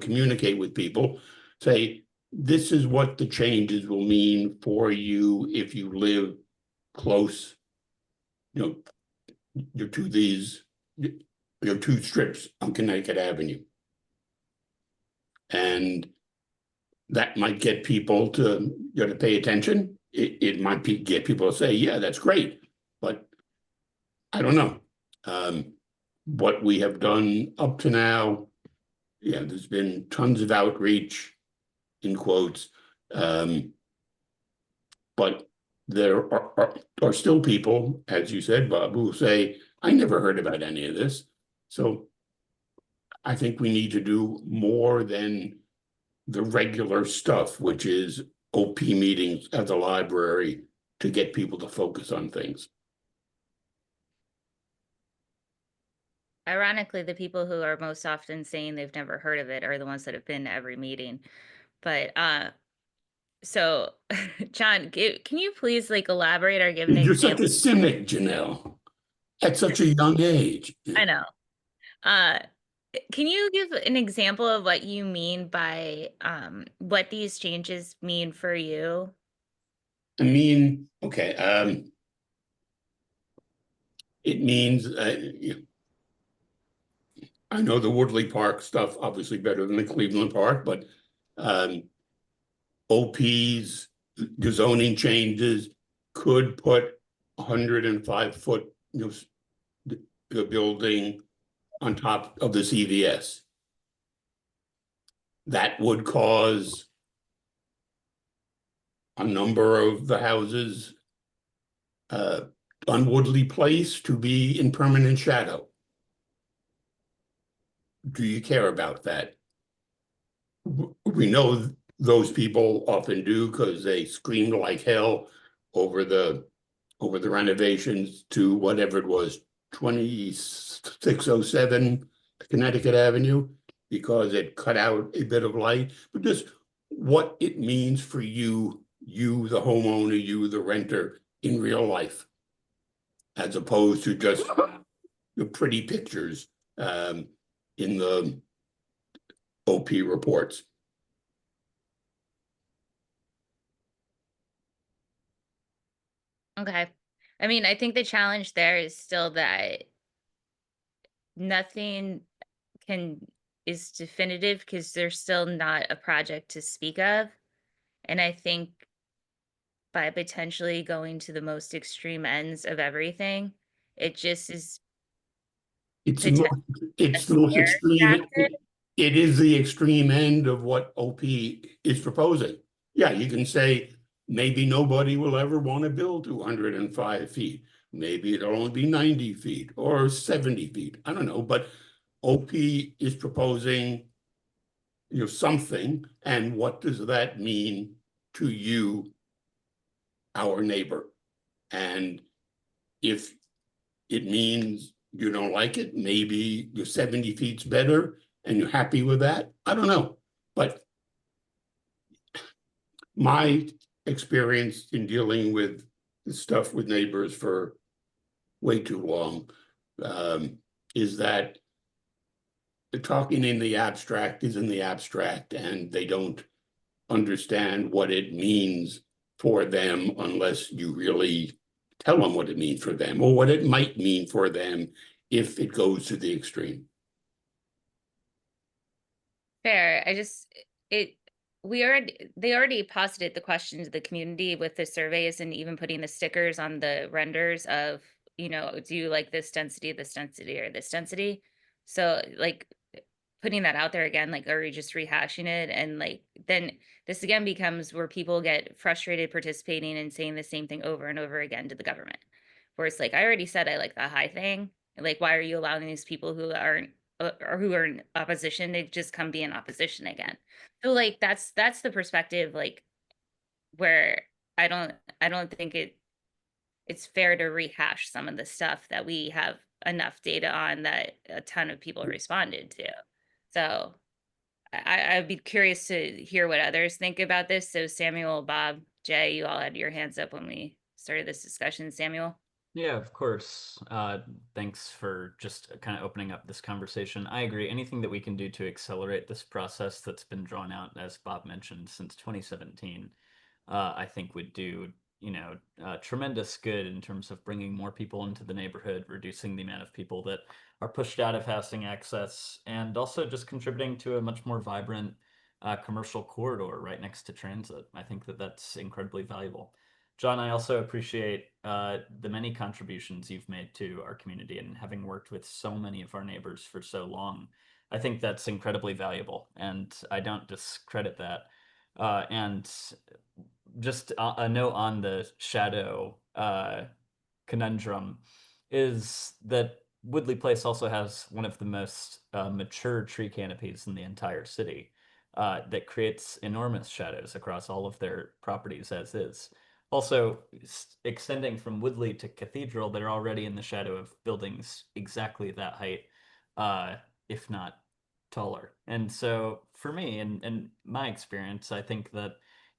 communicate with people. Say, this is what the changes will mean for you if you live close, you're to these, your two strips on Connecticut Avenue. And that might get people to pay attention it might get people to say, yeah, that's great, but I don't know. What we have done up to now, yeah, there's been tons of outreach, in quotes, but there are still people, as you said, Bob, who say, I never heard about any of this. So I think we need to do more than the regular stuff, which is OP meetings at the library to get people to focus on things. Ironically, the people who are most often saying they've never heard of it are the ones that have been to every meeting. But so John, can you please like elaborate or give an You're such example? a cynic, Janelle, at such a young age. I know. Can you give an example of what you mean by what these changes mean for you? I mean, okay, it means, I know the Woodley Park stuff obviously better than the Cleveland Park, but OPs, the zoning changes could put 105-foot, the building on top of the CVS. That would cause a number of the houses on Woodley Place to be in permanent shadow. Do you care about that? We know those people often do because they screamed like hell over the renovations to whatever it was, 2607 Connecticut Avenue, because it cut out a bit of light. But just what it means for you, the homeowner, you, the renter, in real life, as opposed to just the pretty pictures in the OP reports. Okay. I mean, I think the challenge there is still that nothing is definitive because there's still not a project to speak of. And I think by potentially going to the most extreme ends of everything, it just is It's the potentially most scare extreme. factor. It is the extreme end of what OP is proposing. Yeah, you can say maybe nobody will ever want to build 205 feet. Maybe it'll only be 90 feet or 70 feet. I don't know, but OP is proposing, something. And what does that mean to you, our neighbor? And if it means you don't like it, maybe your 70 feet's better and you're happy with that. I don't know. But my experience in dealing with stuff with neighbors for way too long is that the talking in the abstract is in the abstract, and they don't understand what it means for them unless you really tell them what it means for them or what it might mean for them if it goes to the extreme. Fair. They already posited the question to the community with the surveys and even putting the stickers on the renders of, do you like this density, or this density? So like putting that out there again, like, are we just rehashing it? And like, then this again becomes where people get frustrated participating and saying the same thing over and over again to the government, where it's like, I already said I like the high thing. Like, why are you allowing these people who aren't or who are in opposition to just come be in opposition again? So like, that's the perspective, like, where I don't think it's fair to rehash some of the stuff that we have enough data on that a ton of people responded to. So I'd be curious to hear what others think about this. So Samuel, Bob, Jay, you all had your hands up when we started this discussion. Samuel? Yeah, of course. Thanks for just kind of opening up this conversation. I agree. Anything that we can do to accelerate this process that's been drawn out, as Bob mentioned, since 2017, I think would do, tremendous good in terms of bringing more people into the neighborhood, reducing the amount of people that are pushed out of housing access, and also just contributing to a much more vibrant commercial corridor right next to transit. I think that that's incredibly valuable. John, I also appreciate the many contributions you've made to our community, and having worked with so many of our neighbors for so long, I think that's incredibly valuable, and I don't discredit that. And just a note on the shadow conundrum is that Woodley Place also has one of the most mature tree canopies in the entire city that creates enormous shadows across all of their properties as is. Also, extending from Woodley to Cathedral, they're already in the shadow of buildings exactly that height, if not taller. And so for me and my experience, I think that,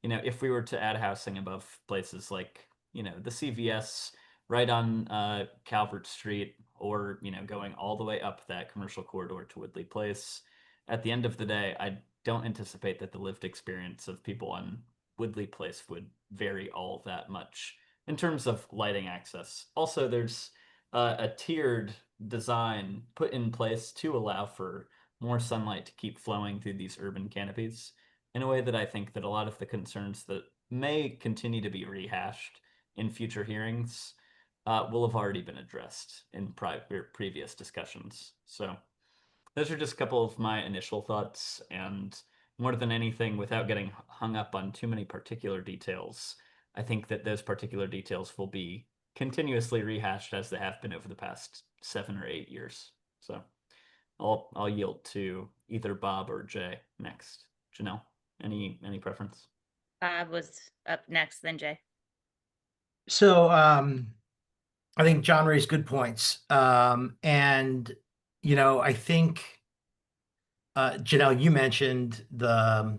you know, if we were to add housing above places like, you know, the CVS right on Calvert Street, or, you know, going all the way up that commercial corridor to Woodley Place, at the end of the day, I don't anticipate that the lived experience of people on Woodley Place would vary all that much in terms of lighting access. Also, there's a tiered design put in place to allow for more sunlight to keep flowing through these urban canopies in a way that I think that a lot of the concerns that may continue to be rehashed in future hearings will have already been addressed in previous discussions. So those are just a couple of my initial thoughts, and more than anything, without getting hung up on too many particular details, I think that those particular details will be continuously rehashed as they have been over the past 7 or 8 years. So I'll yield to either Bob or Jay next. Janelle, any preference? Bob was up next, then Jay. So I think John raised good points. And, you know, I think, Janelle, you mentioned the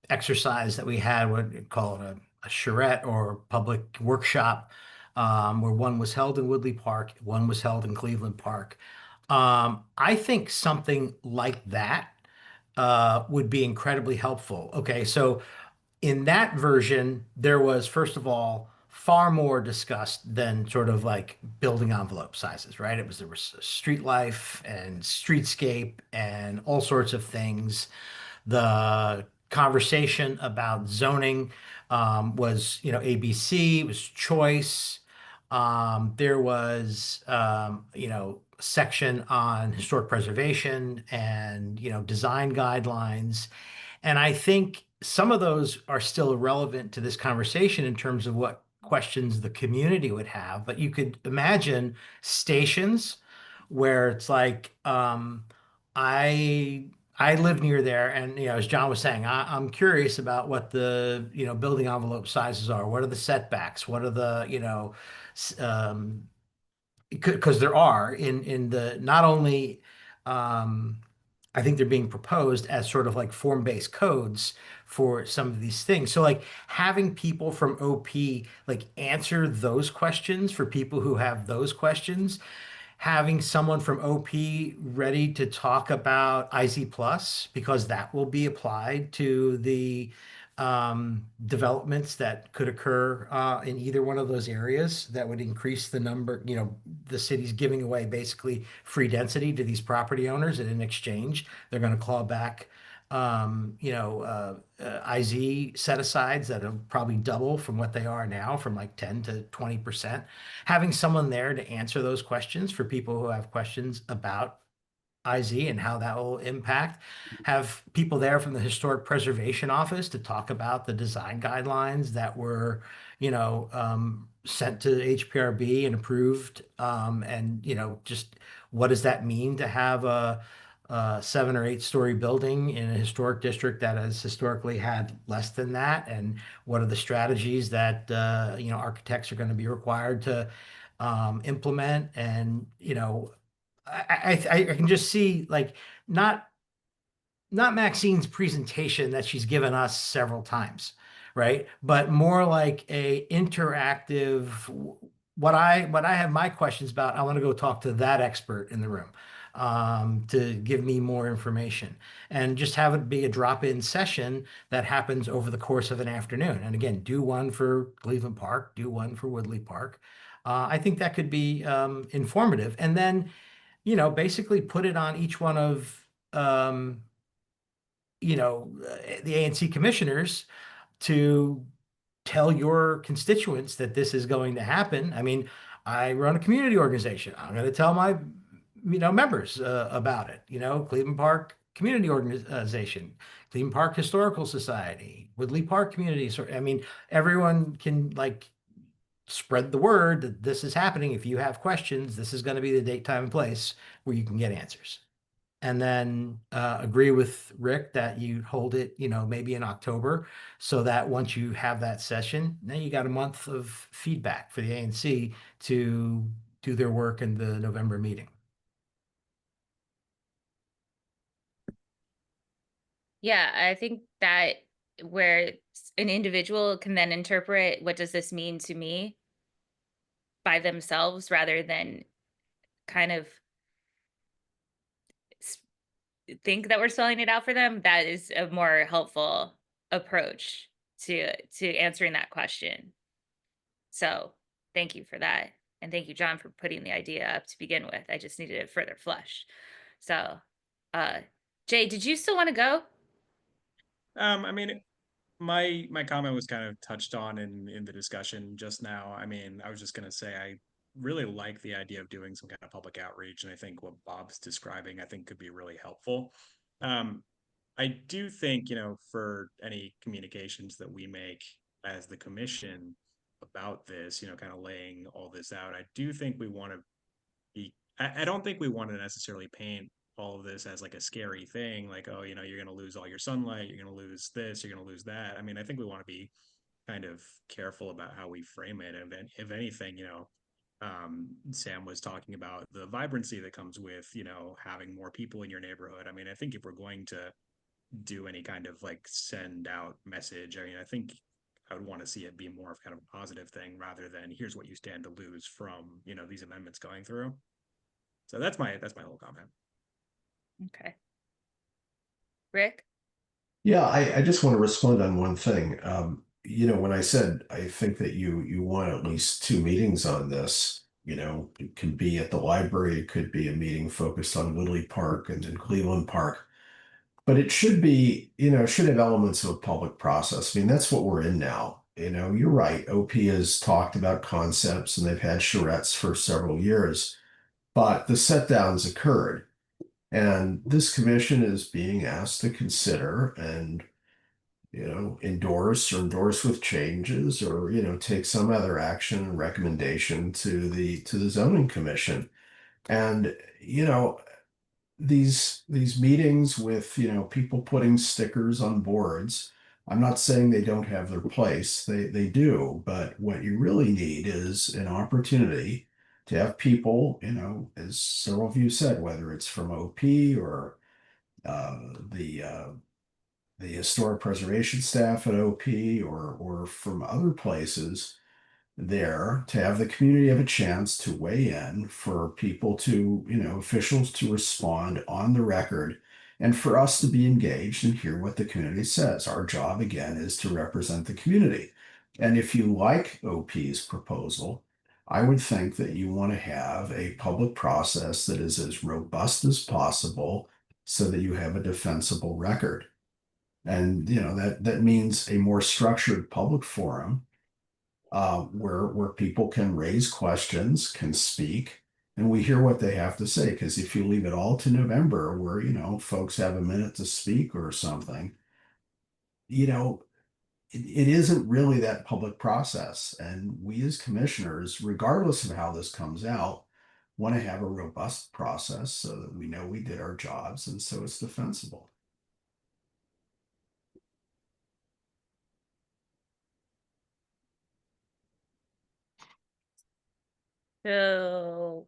exercise that we had, what we call it a charrette or public workshop, where one was held in Woodley Park, one was held in Cleveland Park. I think something like that would be incredibly helpful. Okay, so in that version, there was, first of all, far more discussed than sort of like building envelope sizes, right? There was street life and streetscape and all sorts of things. The conversation about zoning was, you know, ABC, it was choice. There was, you know, section on historic preservation and, you know, design guidelines. And I think some of those are still relevant to this conversation in terms of what questions the community would have. But you could imagine stations where it's like, I live near there, and, you know, as John was saying, I'm curious about what the, you know, building envelope sizes are. What are the setbacks? What are the, you know, because there are in the not only, um, I think they're being proposed as sort of like form-based codes for some of these things. So like having people from OP like answer those questions for people who have those questions, having someone from OP ready to talk about IZ plus, because that will be applied to the developments that could occur in either one of those areas that would increase the number, you know, the city's giving away basically free density to these property owners, and in exchange, they're going to claw back, you know, IZ set-asides that are probably double from what they are now, from like 10 to 20%. Having someone there to answer those questions for people who have questions about IZ and how that will impact. Have people there from the Historic Preservation Office to talk about the design guidelines that were, you know, sent to HPRB and approved. And, you know, just what does that mean to have a 7 or 8 story building in a historic district that has historically had less than that? And what are the strategies that, you know, architects are going to be required to implement? And, you know, I can just see like not Maxine's presentation that she's given us several times, right? But more like a interactive, what I have my questions about, I want to go talk to that expert in the room to give me more information, and just have it be a drop-in session that happens over the course of an afternoon. And again, do one for Cleveland Park, do one for Woodley Park. I think that could be informative. And then, you know, basically put it on each one of, you know, the ANC commissioners to tell your constituents that this is going to happen. I mean, I run a community organization. I'm going to tell my, members about it. Cleveland Park Community Organization, Cleveland Park Historical Society, Woodley Park Community. I mean, everyone can like spread the word that this is happening. If you have questions, this is going to be the date, time, and place where you can get answers. And then agree with Rick that you hold it, maybe in October, so that once you have that session, then you got a month of feedback for the ANC to do their work in the November meeting. Yeah, I think that where an individual can then interpret what does this mean to me by themselves rather than kind of think that we're spelling it out for them, that is a more helpful approach to answering that question. So thank you for that. And thank you, John, for putting the idea up to begin with. I just needed it further flushed. So Jay, did you still want to go? I mean, my comment was kind of touched on in the discussion just now. I mean, I was just going to say I really like the idea of doing some kind of public outreach, and I think what Bob's describing, I think, could be really helpful. I do think, for any communications that we make as the commission about this, kind of laying all this out, I do think we want to be, I don't think we want to necessarily paint all of this as like a scary thing, like, oh, you're going to lose all your sunlight, you're going to lose this, you're going to lose that. I mean, I think we want to be kind of careful about how we frame it. And if anything, Sam was talking about the vibrancy that comes with, having more people in your neighborhood. I mean, I think if we're going to do any kind of like send out message, I mean, I think I would want to see it be more of kind of a positive thing rather than here's what you stand to lose from, these amendments going through. So that's my whole comment. Okay. Rick? Yeah, I just want to respond on one thing. When I said I think that you want at least 2 meetings on this, it can be at the library, it could be a meeting focused on Woodley Park and then Cleveland Park. But it should be, should have elements of a public process. I mean, that's what we're in now. You're right. OP has talked about concepts and they've had charrettes for several years, but the set downs occurred. And this commission is being asked to consider and, endorse with changes or, take some other action and recommendation to the zoning commission. And, these meetings with, people putting stickers on boards, I'm not saying they don't have their place. They do, but what you really need is an opportunity to have people, as several of you said, whether it's from OP or the historic preservation staff at OP or from other places there, to have the community have a chance to weigh in, for people to, officials to respond on the record, and for us to be engaged and hear what the community says. Our job, again, is to represent the community. And if you like OP's proposal, I would think that you want to have a public process that is as robust as possible so that you have a defensible record. And, that means a more structured public forum where people can raise questions, can speak, and we hear what they have to say. Because if you leave it all to November, where folks have a minute to speak or something, it isn't really that public process. And we as commissioners, regardless of how this comes out, want to have a robust process so that we know we did our jobs and so it's defensible. So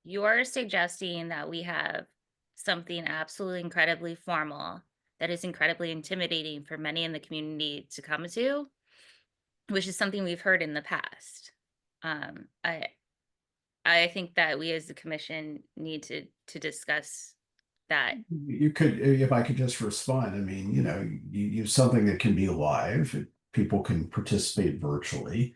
you're suggesting that we have something absolutely incredibly formal that is incredibly intimidating for many in the community to come to, which is something we've heard in the past. I think that we as the commission need to discuss that. You could, if I could just respond, I mean, you use something that can be live, people can participate virtually.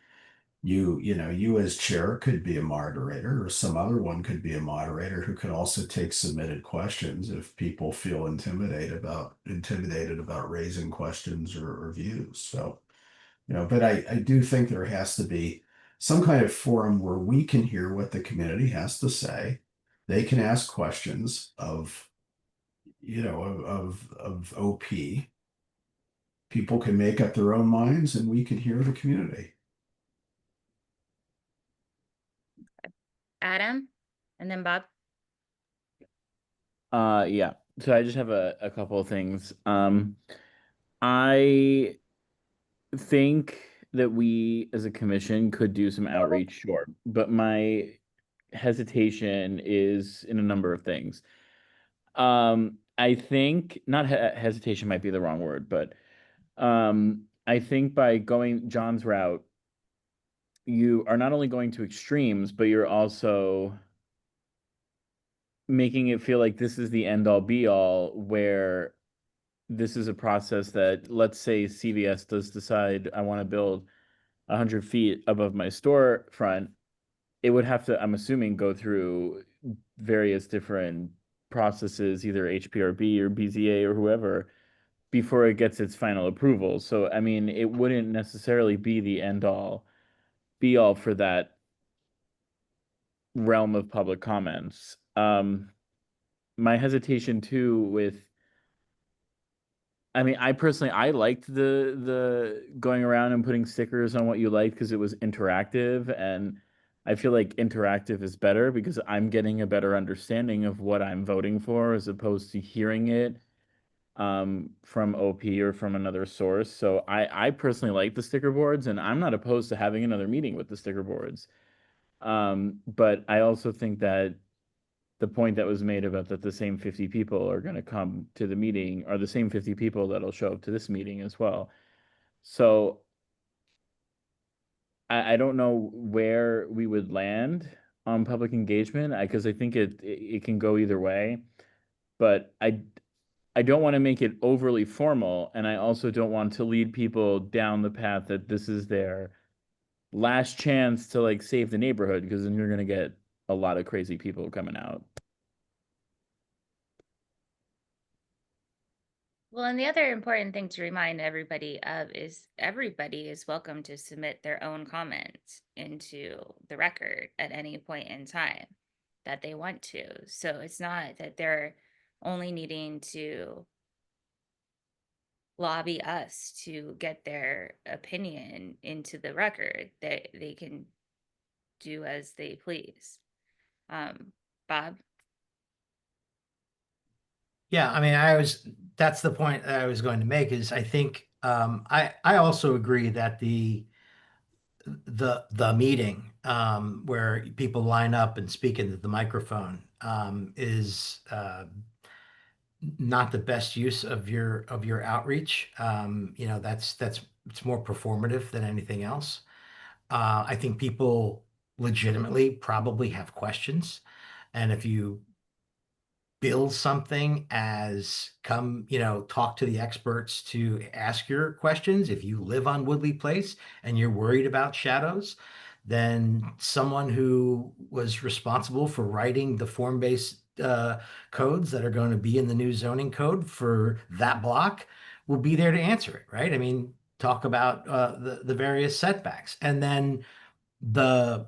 You as chair could be a moderator, or some other one could be a moderator who could also take submitted questions if people feel intimidated about raising questions or views. So But I do think there has to be some kind of forum where we can hear what the community has to say. They can ask questions of, of OP. People can make up their own minds and we can hear the community. Adam, and then Bob. Yeah. So I just have a couple of things. I think that we as a commission could do some outreach, sure. But my hesitation is in a number of things. I think not hesitation might be the wrong word, but I think by going John's route, you are not only going to extremes, but you're also making it feel like this is the end all be all, where this is a process that, let's say CVS does decide I want to build 100 feet above my storefront, it would have to, I'm assuming, go through various different processes, either HPRB or BZA or whoever, before it gets its final approval. So, I mean, it wouldn't necessarily be the end all be all for that realm of public comments. My hesitation too with, I mean, I personally, I liked the going around and putting stickers on what you liked because it was interactive, and I feel like interactive is better because I'm getting a better understanding of what I'm voting for as opposed to hearing it from OP or from another source. So I personally like the sticker boards, and I'm not opposed to having another meeting with the sticker boards. But I also think that the point that was made about that the same 50 people are going to come to the meeting are the same 50 people that'll show up to this meeting as well. So I don't know where we would land on public engagement because I think it can go either way, but I don't want to make it overly formal, and I also don't want to lead people down the path that this is their last chance to like save the neighborhood, because then you're going to get a lot of crazy people coming out. Well, and the other important thing to remind everybody of is everybody is welcome to submit their own comments into the record at any point in time that they want to. So it's not that they're only needing to lobby us to get their opinion into the record. They can do as they please. Bob? Yeah, I mean, that's the point that I was going to make is I think I also agree that the meeting where people line up and speak into the microphone is not the best use of your outreach. It's more performative than anything else. I think people legitimately probably have questions, and if you build something as come, talk to the experts to ask your questions. If you live on Woodley Place and you're worried about shadows, then someone who was responsible for writing the form-based codes that are going to be in the new zoning code for that block will be there to answer it, right? I mean, talk about the various setbacks, and then the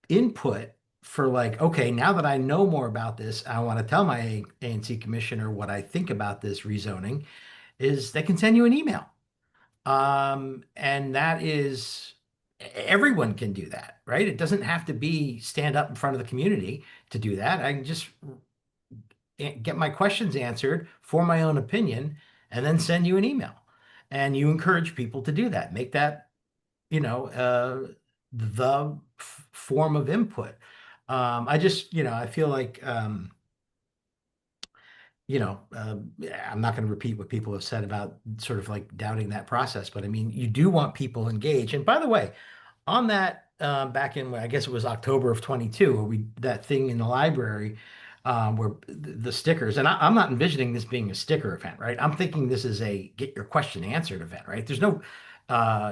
input for like, okay, now that I know more about this, I want to tell my ANC commissioner what I think about this rezoning, is they can send you an email. And that is, everyone can do that, right? It doesn't have to be stand up in front of the community to do that. I can just get my questions answered for my own opinion and then send you an email. And you encourage people to do that. Make that, the form of input. I feel like, I'm not going to repeat what people have said about sort of like doubting that process, but I mean, you do want people engaged. And by the way, on that, back in, I guess it was October of 22, where that thing in the library, where the stickers, and I'm not envisioning this being a sticker event, right? I'm thinking this is a get your question answered event, right? There's no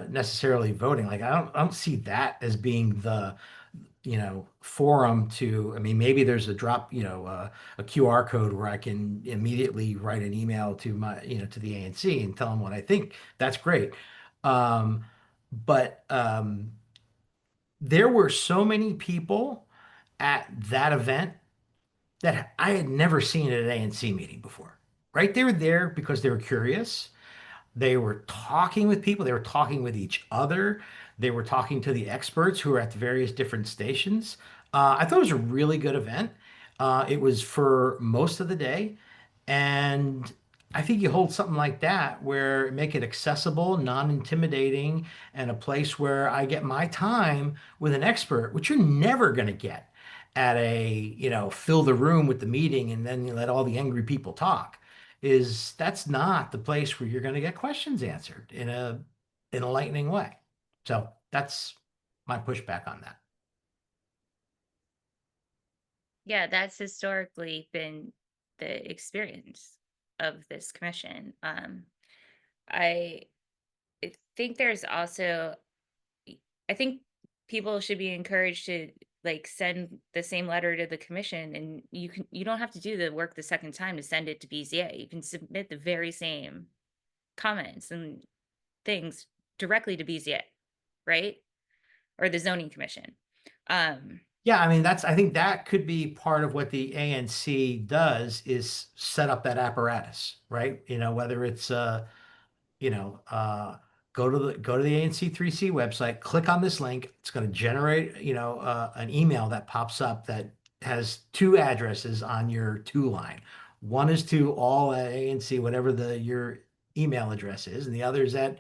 necessarily voting. Like I don't see that as being the forum to, I mean, maybe there's a drop, a QR code where I can immediately write an email to my, to the ANC and tell them what I think. That's great. but there were so many people at that event that I had never seen at an ANC meeting before, right? They were there because they were curious. They were talking with people. They were talking with each other. They were talking to the experts who were at the various different stations. I thought it was a really good event. It was for most of the day. And I think you hold something like that where make it accessible, non-intimidating, and a place where I get my time with an expert, which you're never going to get at a, fill the room with the meeting and then you let all the angry people talk. That's not the place where you're going to get questions answered in a enlightening way. So that's my pushback on that. Yeah, that's historically been the experience of this commission. I think there's also, I think people should be encouraged to like send the same letter to the commission, and you don't have to do the work the second time to send it to BZA. You can submit the very same comments and things directly to BZA, right? Or the zoning commission. Yeah, I mean, I think that could be part of what the ANC does is set up that apparatus, right? Whether it's go to the ANC3C website, click on this link. It's going to generate, an email that pops up that has two addresses on your to line. One is to all at ANC, whatever your email address is, and the other is at,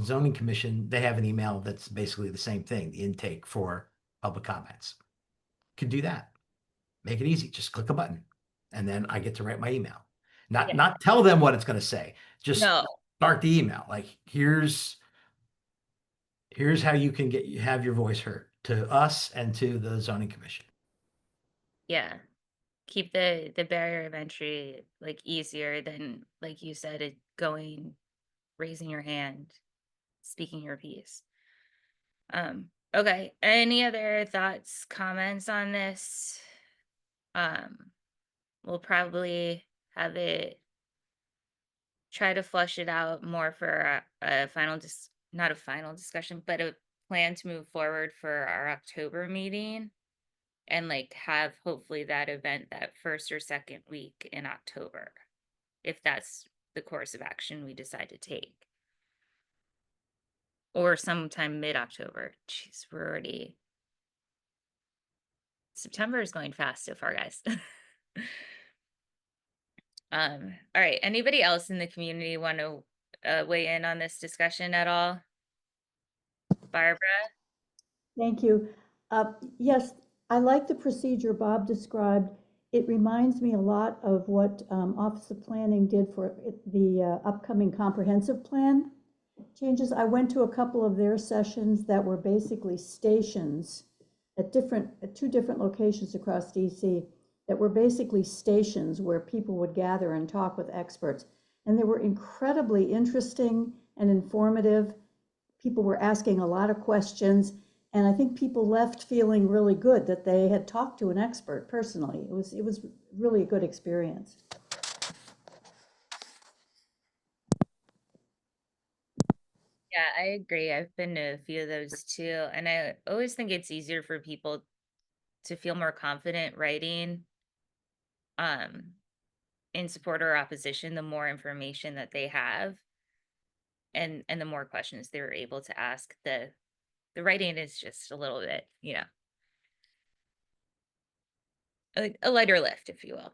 zoning commission. They have an email that's basically the same thing, the intake for public comments. Could do that. Make it easy. Just click a button, and then I get to write my email. Not tell them what it's going to say. Just start the email. Like here's how you can have your voice heard to us and to the zoning commission. Yeah. Keep the barrier of entry like easier than, like you said, it going, raising your hand, speaking your piece. Okay. Any other thoughts, comments on this? We'll probably have it try to flush it out more for a final not a final discussion, but a plan to move forward for our October meeting, and like have hopefully that event that first or second week in October, if that's the course of action we decide to take. Or sometime mid-October. Jeez, we're already, September is going fast so far, guys. All right, anybody else in the community want to weigh in on this discussion at all? Barbara? Thank you. Yes, I like the procedure Bob described. It reminds me a lot of what Office of Planning did for the upcoming comprehensive plan changes. I went to a couple of their sessions that were basically stations at two different locations across DC that were basically stations where people would gather and talk with experts. And they were incredibly interesting and informative. People were asking a lot of questions. And I think people left feeling really good that they had talked to an expert personally. It was really a good experience. Yeah, I agree. I've been to a few of those too. And I always think it's easier for people to feel more confident writing in support or opposition, the more information that they have and the more questions they were able to ask. The writing is just a little bit, a lighter lift, if you will.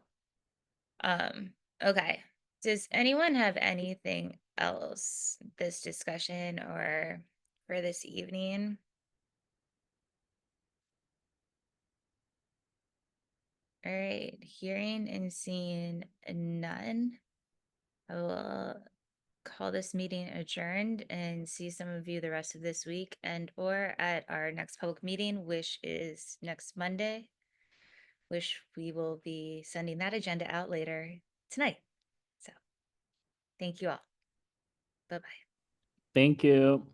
Okay. Does anyone have anything else this discussion or for this evening? All right, hearing and seeing none, I will call this meeting adjourned and see some of you the rest of this week and or at our next public meeting, which is next Monday, which we will be sending that agenda out later tonight. So thank you all. Bye-bye. Thank you.